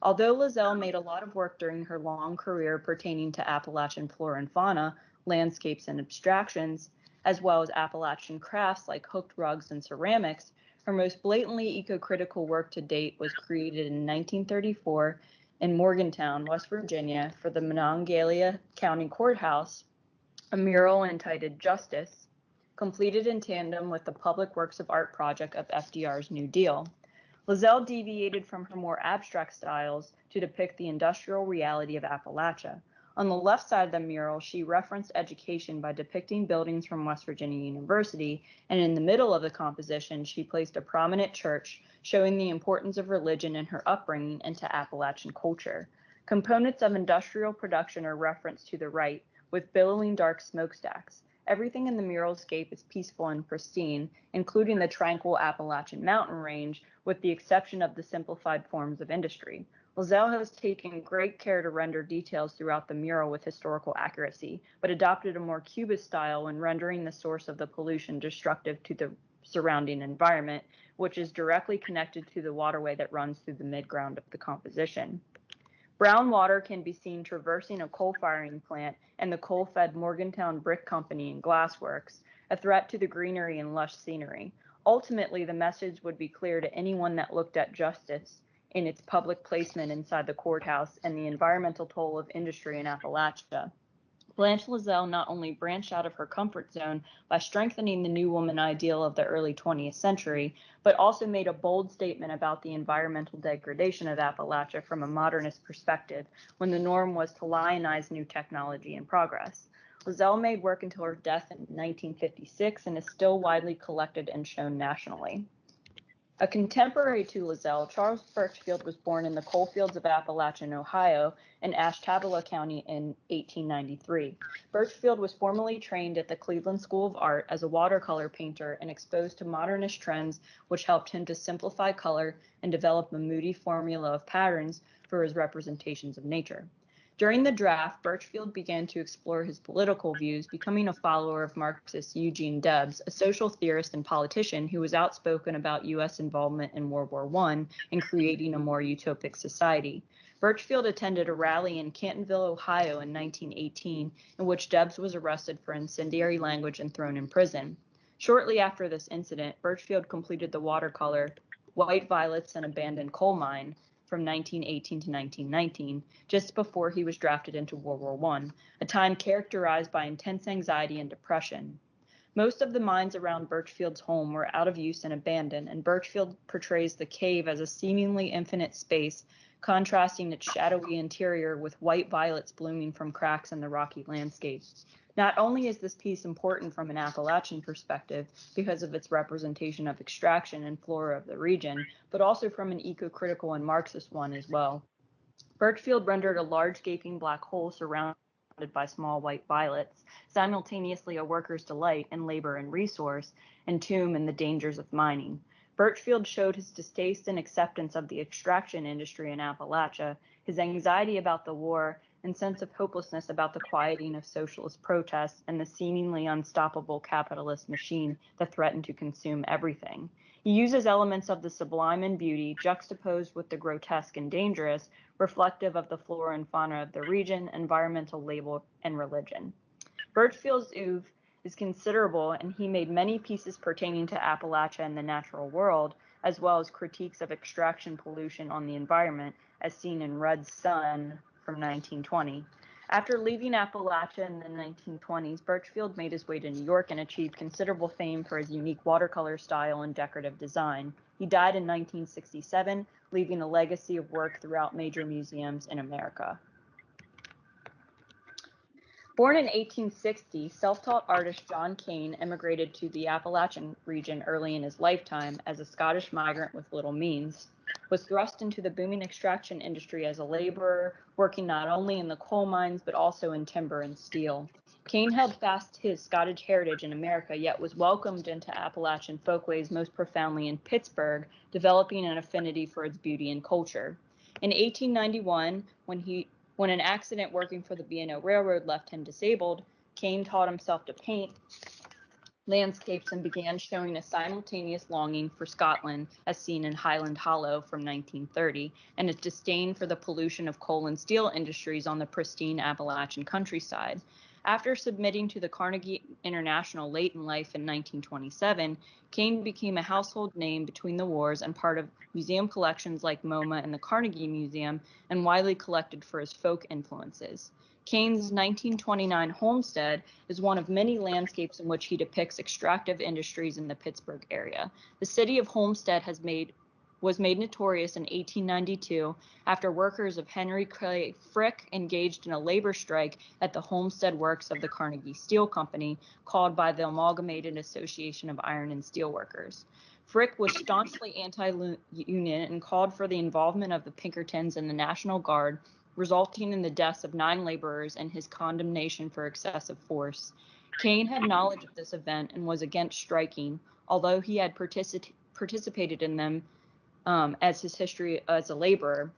E: Although Lizelle made a lot of work during her long career pertaining to Appalachian flora and fauna, landscapes, and abstractions, as well as Appalachian crafts like hooked rugs and ceramics, her most blatantly eco-critical work to date was created in 1934 in Morgantown, West Virginia, for the Monongahela County Courthouse, a mural entitled Justice, completed in tandem with the Public Works of Art project of FDR's New Deal. Lizelle deviated from her more abstract styles to depict the industrial reality of Appalachia. On the left side of the mural, she referenced education by depicting buildings from West Virginia University, and in the middle of the composition, she placed a prominent church, showing the importance of religion in her upbringing into Appalachian culture. Components of industrial production are referenced to the right, with billowing dark smokestacks. Everything in the muralscape is peaceful and pristine, including the tranquil Appalachian mountain range, with the exception of the simplified forms of industry. Lizelle has taken great care to render details throughout the mural with historical accuracy, but adopted a more cubist style when rendering the source of the pollution destructive to the surrounding environment, which is directly connected to the waterway that runs through the midground of the composition. Brown water can be seen traversing a coal-firing plant and the coal-fed Morgantown Brick Company and Glassworks, a threat to the greenery and lush scenery. Ultimately, the message would be clear to anyone that looked at justice in its public placement inside the courthouse and the environmental toll of industry in Appalachia. Blanche Lizelle not only branched out of her comfort zone by strengthening the new woman ideal of the early 20th century, but also made a bold statement about the environmental degradation of Appalachia from a modernist perspective, when the norm was to lionize new technology and progress. Lizelle made work until her death in 1956 and is still widely collected and shown nationally. A contemporary to Lizelle, Charles Birchfield was born in the coal fields of Appalachian, Ohio, in Ashtabula County in 1893. Birchfield was formally trained at the Cleveland School of Art as a watercolor painter and exposed to modernist trends, which helped him to simplify color and develop a moody formula of patterns for his representations of nature. During the draft, Birchfield began to explore his political views, becoming a follower of Marxist Eugene Debs, a social theorist and politician who was outspoken about U.S. involvement in World War I and creating a more utopic society. Birchfield attended a rally in Cantonville, Ohio in 1918, in which Debs was arrested for incendiary language and thrown in prison. Shortly after this incident, Birchfield completed the watercolor White Violets and Abandoned Coal Mine from 1918 to 1919, just before he was drafted into World War I, a time characterized by intense anxiety and depression. Most of the mines around Birchfield's home were out of use and abandoned, and Birchfield portrays the cave as a seemingly infinite space, contrasting its shadowy interior with white violets blooming from cracks in the rocky landscape. Not only is this piece important from an Appalachian perspective because of its representation of extraction and flora of the region, but also from an eco-critical and Marxist one as well. Birchfield rendered a large gaping black hole surrounded by small white violets, simultaneously a worker's delight in labor and resource, and tomb in the dangers of mining. Birchfield showed his distaste and acceptance of the extraction industry in Appalachia, his anxiety about the war, and sense of hopelessness about the quieting of socialist protests and the seemingly unstoppable capitalist machine that threatened to consume everything. He uses elements of the sublime and beauty juxtaposed with the grotesque and dangerous, reflective of the flora and fauna of the region, environmental label, and religion. Birchfield's oeuvre is considerable, and he made many pieces pertaining to Appalachia and the natural world, as well as critiques of extraction pollution on the environment, as seen in Red Sun from 1920. After leaving Appalachia in the 1920s, Birchfield made his way to New York and achieved considerable fame for his unique watercolor style and decorative design. He died in 1967, leaving a legacy of work throughout major museums in America. Born in 1860, self-taught artist John Kane immigrated to the Appalachian region early in his lifetime as a Scottish migrant with little means, was thrust into the booming extraction industry as a laborer, working not only in the coal mines but also in timber and steel. Kane held fast his Scottish heritage in America, yet was welcomed into Appalachian folkways most profoundly in Pittsburgh, developing an affinity for its beauty and culture. In 1891, when an accident working for the B&O Railroad left him disabled, Kane taught himself to paint landscapes and began showing a simultaneous longing for Scotland, as seen in Highland Hollow from 1930, and a disdain for the pollution of coal and steel industries on the pristine Appalachian countryside. After submitting to the Carnegie International late in life in 1927, Kane became a household name between the wars and part of museum collections like MoMA and the Carnegie Museum, and widely collected for his folk influences. Kane's 1929 homestead is one of many landscapes in which he depicts extractive industries in the Pittsburgh area. The city of Homestead was made notorious in 1892 after workers of Henry Clay Frick engaged in a labor strike at the Homestead Works of the Carnegie Steel Company, called by the Amalgamated Association of Iron and Steel Workers. Frick was staunchly anti-union and called for the involvement of the Pinkertons and the National Guard, resulting in the deaths of 9 laborers and his condemnation for excessive force. Kane had knowledge of this event and was against striking, although he had participated in them as his history as a laborer,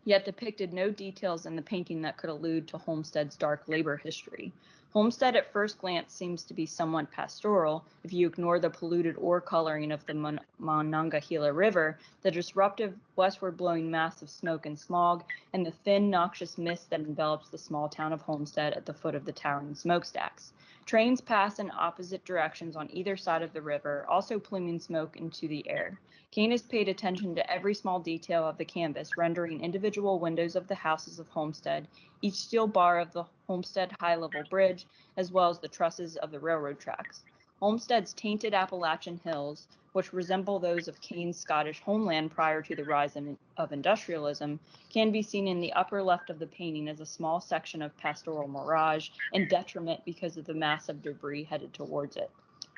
E: yet depicted no details in the painting that could allude to Homestead's dark labor history. Homestead at first glance seems to be somewhat pastoral if you ignore the polluted ore coloring of the Monongahela River, the disruptive westward blowing mass of smoke and smog, and the thin, noxious mist that envelops the small town of Homestead at the foot of the towering smokestacks. Trains pass in opposite directions on either side of the river, also pluming smoke into the air. Kane has paid attention to every small detail of the canvas, rendering individual windows of the houses of Homestead, each steel bar of the Homestead high-level bridge, as well as the trusses of the railroad tracks. Homestead's tainted Appalachian hills, which resemble those of Kane's Scottish homeland prior to the rise of industrialism, can be seen in the upper left of the painting as a small section of pastoral mirage and detriment because of the massive debris headed towards it.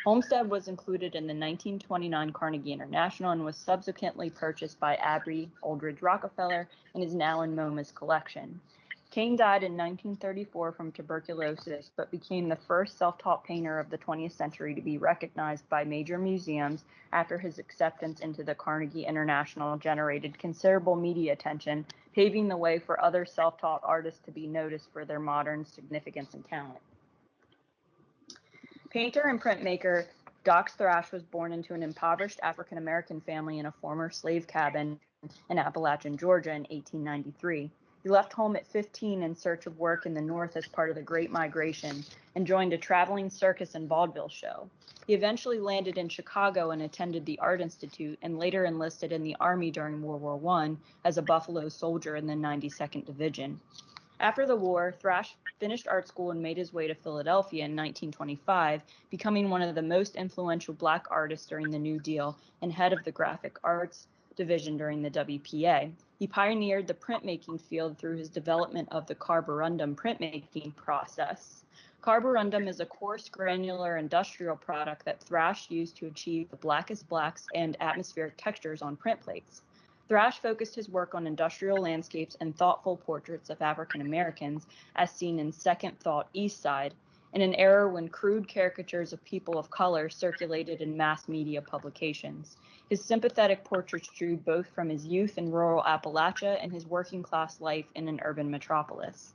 E: Homestead was included in the 1929 Carnegie International and was subsequently purchased by Abby Aldridge Rockefeller and is now in MoMA's collection. Kane died in 1934 from tuberculosis, but became the first self-taught painter of the 20th century to be recognized by major museums after his acceptance into the Carnegie International generated considerable media attention, paving the way for other self-taught artists to be noticed for their modern significance and talent. Painter and printmaker Dox Thrash was born into an impoverished African-American family in a former slave cabin in Appalachian, Georgia in 1893. He left home at 15 in search of work in the North as part of the Great Migration and joined a traveling circus and vaudeville show. He eventually landed in Chicago and attended the Art Institute and later enlisted in the Army during World War I as a Buffalo soldier in the 92nd Division. After the war, Thrash finished art school and made his way to Philadelphia in 1925, becoming one of the most influential Black artists during the New Deal and head of the graphic arts division during the WPA. He pioneered the printmaking field through his development of the carborundum printmaking process. Carborundum is a coarse, granular industrial product that Thrash used to achieve the blackest blacks and atmospheric textures on print plates. Thrash focused his work on industrial landscapes and thoughtful portraits of African Americans, as seen in Second Thought East Side, in an era when crude caricatures of people of color circulated in mass media publications. His sympathetic portraits drew both from his youth in rural Appalachia and his working class life in an urban metropolis.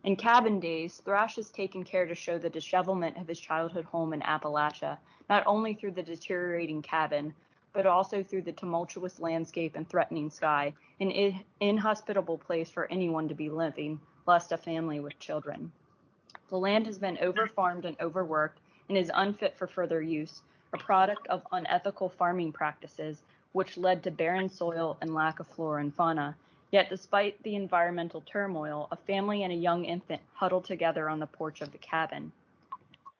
E: In Cabin Days, Thrash has taken care to show the dishevelment of his childhood home in Appalachia, not only through the deteriorating cabin, but also through the tumultuous landscape and threatening sky, an inhospitable place for anyone to be living, lest a family with children. The land has been overfarmed and overworked and is unfit for further use, a product of unethical farming practices, which led to barren soil and lack of flora and fauna. Yet, despite the environmental turmoil, a family and a young infant huddle together on the porch of the cabin.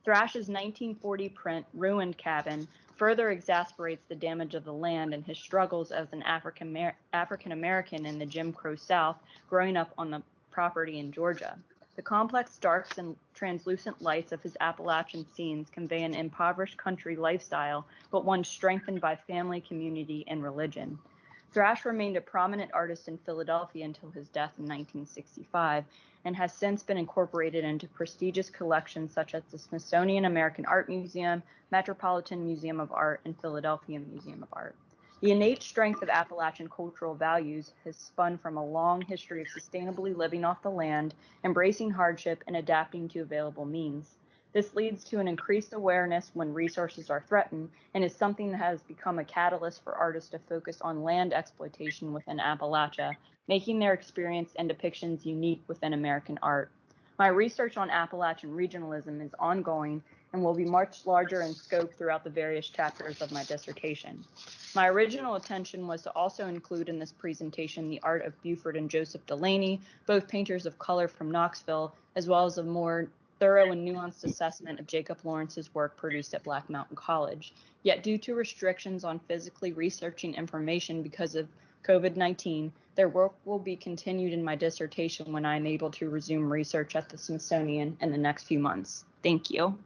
E: Thrash's 1940 print, Ruined Cabin, further exasperates the damage of the land and his struggles as an African American in the Jim Crow South growing up on the property in Georgia. The complex darks and translucent lights of his Appalachian scenes convey an impoverished country lifestyle, but one strengthened by family, community, and religion. Thrash remained a prominent artist in Philadelphia until his death in 1965, and has since been incorporated into prestigious collections such as the Smithsonian American Art Museum, Metropolitan Museum of Art, and Philadelphia Museum of Art. The innate strength of Appalachian cultural values has spun from a long history of sustainably living off the land, embracing hardship, and adapting to available means. This leads to an increased awareness when resources are threatened, and is something that has become a catalyst for artists to focus on land exploitation within Appalachia, making their experience and depictions unique within American art. My research on Appalachian regionalism is ongoing and will be much larger in scope throughout the various chapters of my dissertation. My original intention was to also include in this presentation the art of Buford and Joseph Delaney, both painters of color from Knoxville, as well as a more thorough and nuanced assessment of Jacob Lawrence's work produced at Black Mountain College. Yet due to restrictions on physically researching information because of COVID-19, their work will be continued in my dissertation when I am able to resume research at the Smithsonian in the next few months. Thank you.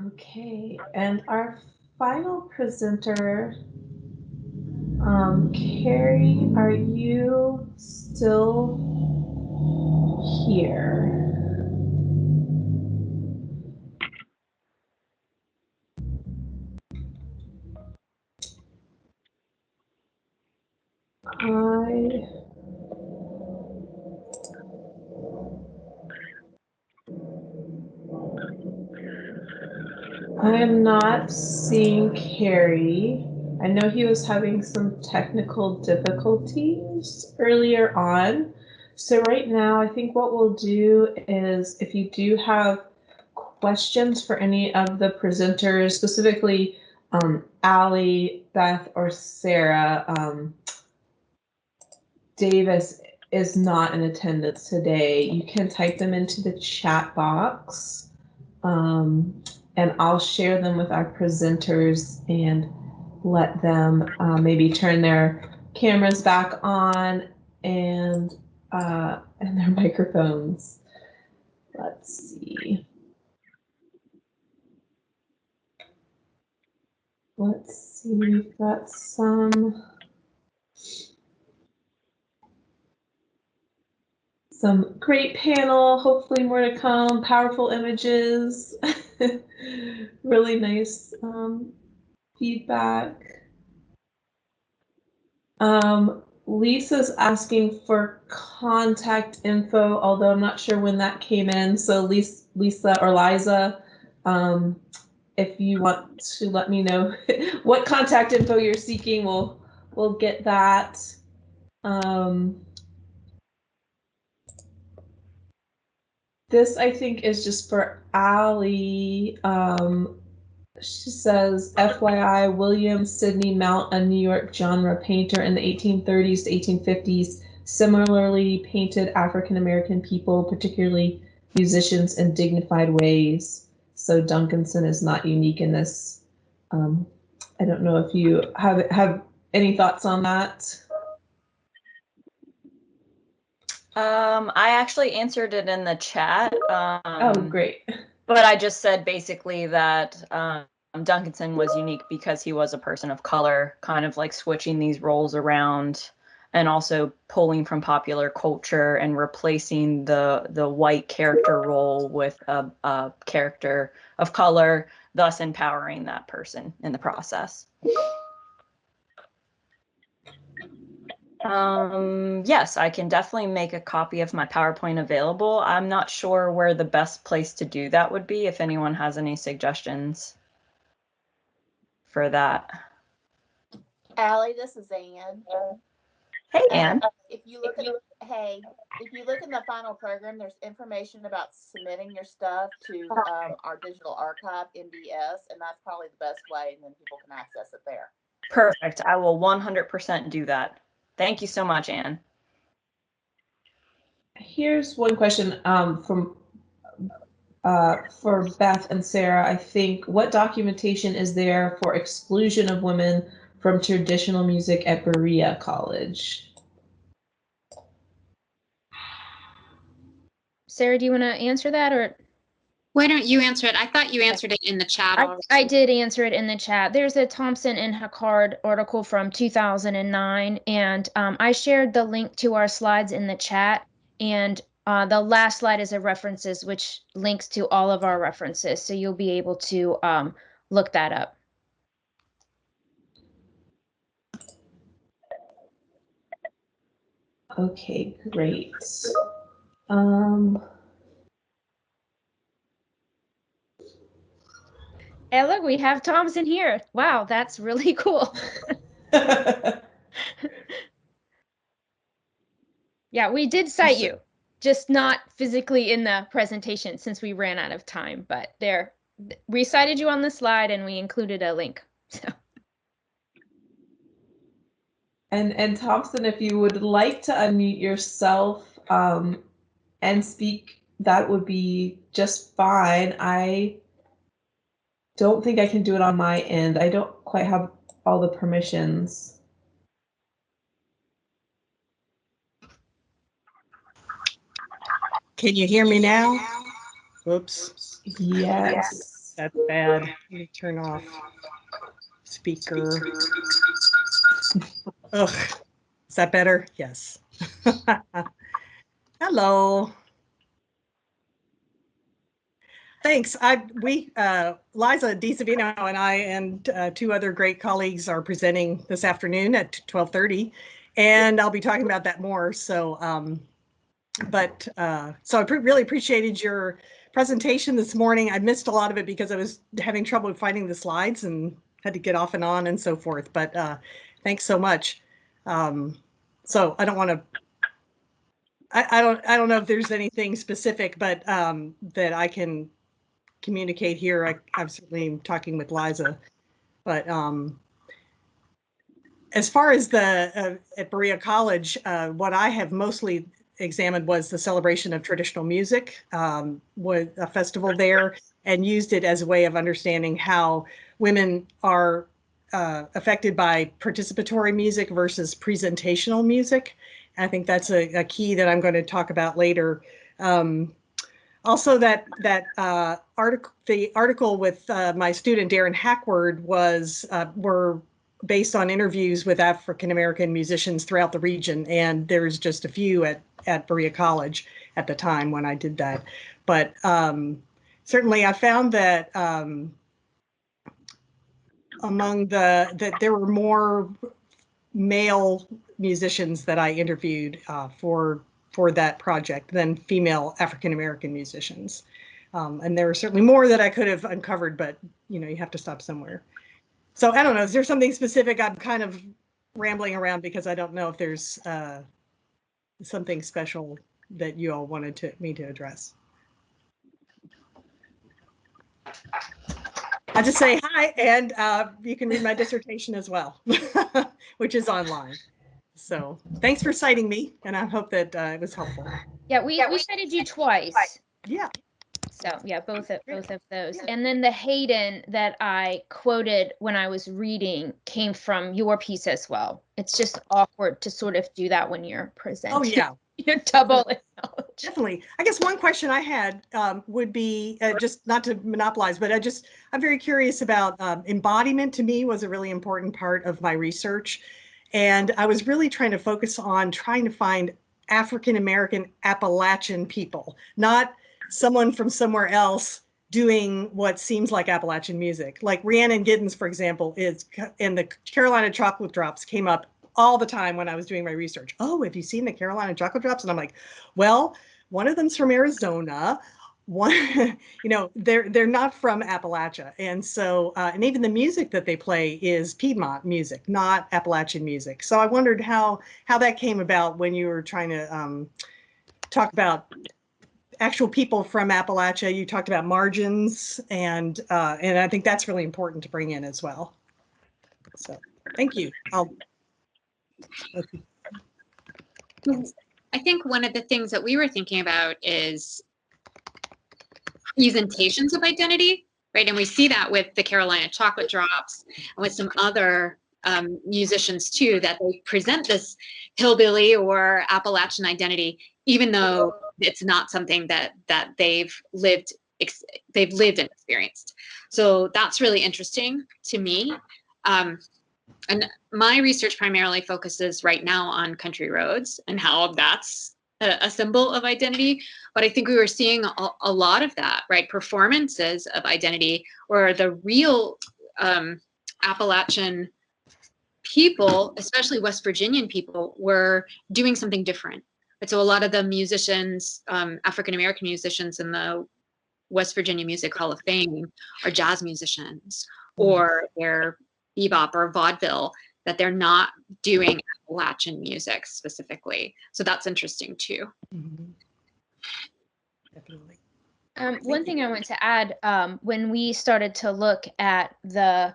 C: Okay, and our final presenter, Carrie, are you still here? I am not seeing Carrie. I know he was having some technical difficulties earlier on. So right now, I think what we'll do is if you do have questions for any of the presenters, specifically Allie, Beth, or Sarah, Davis is not in attendance today. You can type them into the chat box. And I'll share them with our presenters and let them maybe turn their cameras back on and their microphones. Let's see. We've got some great panel, hopefully more to come, powerful images, really nice feedback. Lisa's asking for contact info, although I'm not sure when that came in. So Lisa or Liza, if you want to let me know what contact info you're seeking, we'll get that. This, I think, is just for Allie. She says, FYI, William Sidney Mount, a New York genre painter in the 1830s to 1850s, similarly painted African-American people, particularly musicians, in dignified ways. So Duncanson is not unique in this. I don't know if you have any thoughts on that.
E: I actually answered it in the chat.
C: Oh, great.
E: But I just said basically that Duncanson was unique because he was a person of color, kind of like switching these roles around and also pulling from popular culture and replacing the white character role with a character of color, thus empowering that person in the process. Yes, I can definitely make a copy of my PowerPoint available. I'm not sure where the best place to do that would be, if anyone has any suggestions for that.
F: Allie, this is Ann.
E: Hey, Ann.
F: If you look at if you look in the final program, there's information about submitting your stuff to our digital archive, MDS, and that's probably the best way, and then people can access it there.
E: Perfect. I will 100% do that. Thank you so much, Ann.
C: Here's one question from for Beth and Sarah. I think, what documentation is there for exclusion of women from traditional music at Berea College?
A: Sarah, do you want to answer that, or?
B: Why don't you answer it? I thought you answered it in the chat already.
A: I did answer it in the chat. There's a Thompson and Hackard article from 2009, and I shared the link to our slides in the chat, and the last slide is a references, which links to all of our references, so you'll be able to look that up.
C: Okay, great.
A: Hey, look, we have Thompson here. Wow, that's really cool. Yeah, we did cite you, just not physically in the presentation since we ran out of time, but we cited you on the slide and we included a link. So.
C: And Thompson, if you would like to unmute yourself and speak, that would be just fine. I don't think I can do it on my end. I don't quite have all the permissions.
G: Can you hear me now? Whoops.
C: Yes.
G: That's bad. Let me turn off speaker. Ugh. Is that better? Yes. Hello. Thanks. Liza DiSavino and I and two other great colleagues are presenting this afternoon at 12:30, and I'll be talking about that more. So, so I really appreciated your presentation this morning. I missed a lot of it because I was having trouble finding the slides and had to get off and on and so forth. But thanks so much. So I don't want to. I don't know if there's anything specific, but that I can communicate here. I'm certainly talking with Liza, but as far as the at Berea College, what I have mostly examined was the celebration of traditional music, with a festival there, and used it as a way of understanding how women are affected by participatory music versus presentational music. I think that's a key that I'm going to talk about later. Also, the article with my student Darren Hackward were based on interviews with African American musicians throughout the region, and there's just a few at Berea College at the time when I did that. But certainly, I found that that there were more male musicians that I interviewed for that project than female African American musicians, and there were certainly more that I could have uncovered, but you have to stop somewhere. So I don't know, is there something specific? I'm kind of rambling around because I don't know if there's something special that you all wanted me to address. I'll just say hi, and you can read my dissertation as well, which is online. So thanks for citing me, and I hope that it was helpful.
A: Yeah, we cited you twice.
G: Yeah.
A: So yeah, both of those. Yeah. And then the Hayden that I quoted when I was reading came from your piece as well. It's just awkward to sort of do that when you're presenting.
G: Oh yeah.
A: You're double knowledge.
G: Definitely. I guess one question I had would be, just not to monopolize, but I'm very curious about embodiment. To me was a really important part of my research. And I was really trying to focus on trying to find African-American Appalachian people, not someone from somewhere else doing what seems like Appalachian music. Like Rhiannon Giddens, for example, is, and the Carolina Chocolate Drops came up all the time when I was doing my research. Oh, have you seen the Carolina Chocolate Drops? And I'm like, well, one of them's from Arizona. One, you know, they're not from Appalachia. And so, and even the music that they play is Piedmont music, not Appalachian music. So I wondered how that came about when you were trying to talk about actual people from Appalachia. You talked about margins, and I think that's really important to bring in as well. So thank you.
B: I think one of the things that we were thinking about is presentations of identity, right? And we see that with the Carolina Chocolate Drops and with some other musicians too, that they present this hillbilly or Appalachian identity, even though it's not something that they've lived and experienced. So that's really interesting to me. And my research primarily focuses right now on country roads and how that's a symbol of identity. But I think we were seeing a lot of that, right? Performances of identity, or the real Appalachian people, especially West Virginian people, were doing something different. And so a lot of the musicians, African-American musicians in the West Virginia Music Hall of Fame are jazz musicians, or they're bebop or vaudeville, that they're not doing Appalachian music specifically. So that's interesting too.
G: Mm-hmm. Definitely.
A: One thing I want to add, when we started to look at the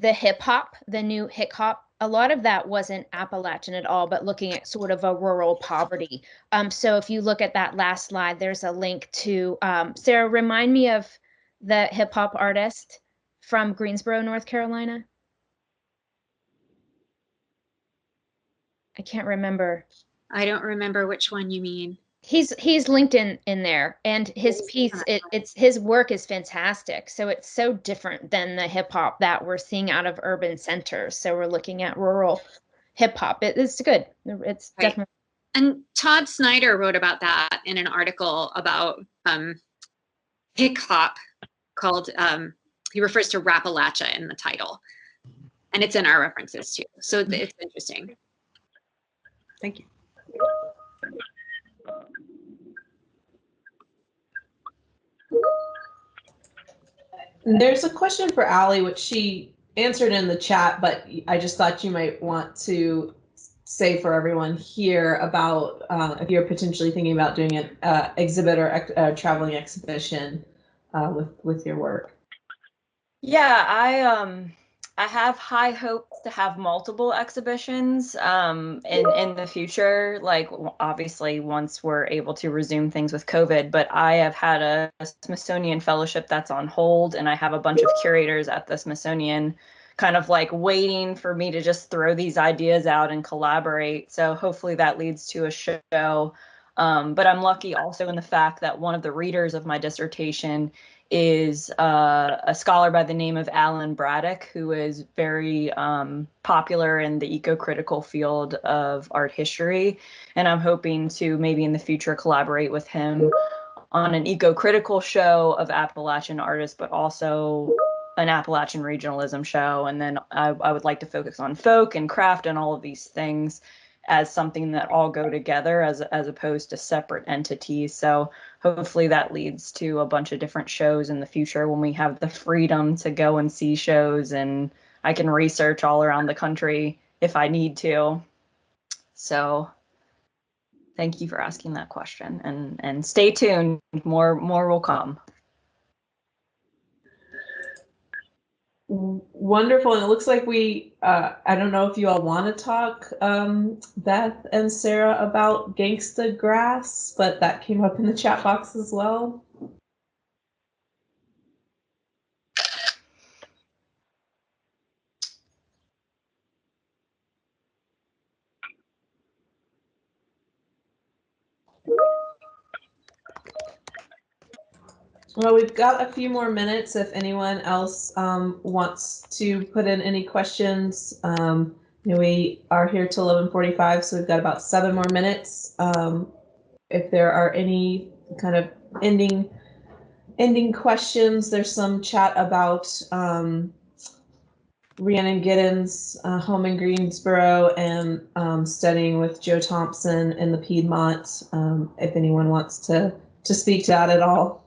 A: hip hop, the new hip hop, a lot of that wasn't Appalachian at all, but looking at sort of a rural poverty. So if you look at that last slide, there's a link to, Sarah, remind me of the hip hop artist from Greensboro, North Carolina. I can't remember.
B: I don't remember which one you mean.
A: He's linked in there, and his piece, it's his work is fantastic. So it's so different than the hip hop that we're seeing out of urban centers. So we're looking at rural hip hop. It's good. It's
B: right.
A: Definitely.
B: And Todd Snyder wrote about that in an article about hip hop called, he refers to Rappalachia in the title, and it's in our references too. So it's interesting.
G: Thank you.
C: There's a question for Allie, which she answered in the chat, but I just thought you might want to say for everyone here about if you're potentially thinking about doing an exhibit or a traveling exhibition with your work.
E: Yeah, I have high hopes to have multiple exhibitions in the future, like obviously once we're able to resume things with COVID, but I have had a Smithsonian fellowship that's on hold, and I have a bunch of curators at the Smithsonian kind of like waiting for me to just throw these ideas out and collaborate. So hopefully that leads to a show. But I'm lucky also in the fact that one of the readers of my dissertation is a scholar by the name of Alan Braddock, who is very popular in the eco-critical field of art history. And I'm hoping to maybe in the future collaborate with him on an eco-critical show of Appalachian artists, but also an Appalachian regionalism show. And then I would like to focus on folk and craft and all of these things as something that all go together as opposed to separate entities. So hopefully that leads to a bunch of different shows in the future when we have the freedom to go and see shows, and I can research all around the country if I need to. So thank you for asking that question, and stay tuned, more will come.
C: Wonderful. And it looks like we, I don't know if you all want to talk, Beth and Sarah, about Gangsta Grass, but that came up in the chat box as well. Well, we've got a few more minutes if anyone else wants to put in any questions. We are here till 11:45, so we've got about 7 more minutes. If there are any kind of ending questions, there's some chat about Rhiannon Giddens' home in Greensboro and studying with Joe Thompson in the Piedmont. If anyone wants to speak to that at all.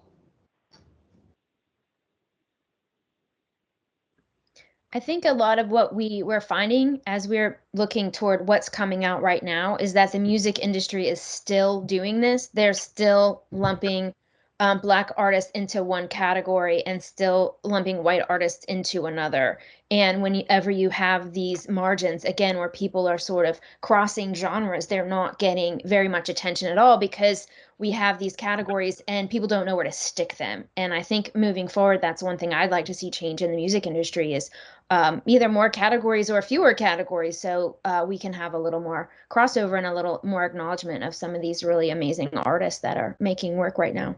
A: I think a lot of what we're finding as we're looking toward what's coming out right now is that the music industry is still doing this. They're still lumping Black artists into one category and still lumping white artists into another. And whenever you have these margins, again, where people are sort of crossing genres, they're not getting very much attention at all because we have these categories and people don't know where to stick them. And I think moving forward, that's one thing I'd like to see change in the music industry is either more categories or fewer categories so we can have a little more crossover and a little more acknowledgement of some of these really amazing artists that are making work right now.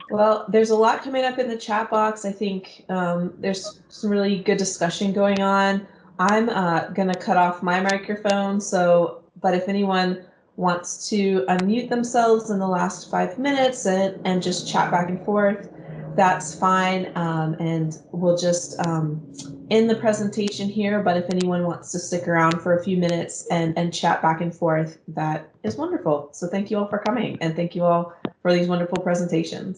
C: Well, there's a lot coming up in the chat box. I think there's some really good discussion going on. I'm going to cut off my microphone, but if anyone wants to unmute themselves in the last 5 minutes and just chat back and forth, that's fine. And we'll just end the presentation here, but if anyone wants to stick around for a few minutes and chat back and forth, that is wonderful. So thank you all for coming, and thank you all for these wonderful presentations.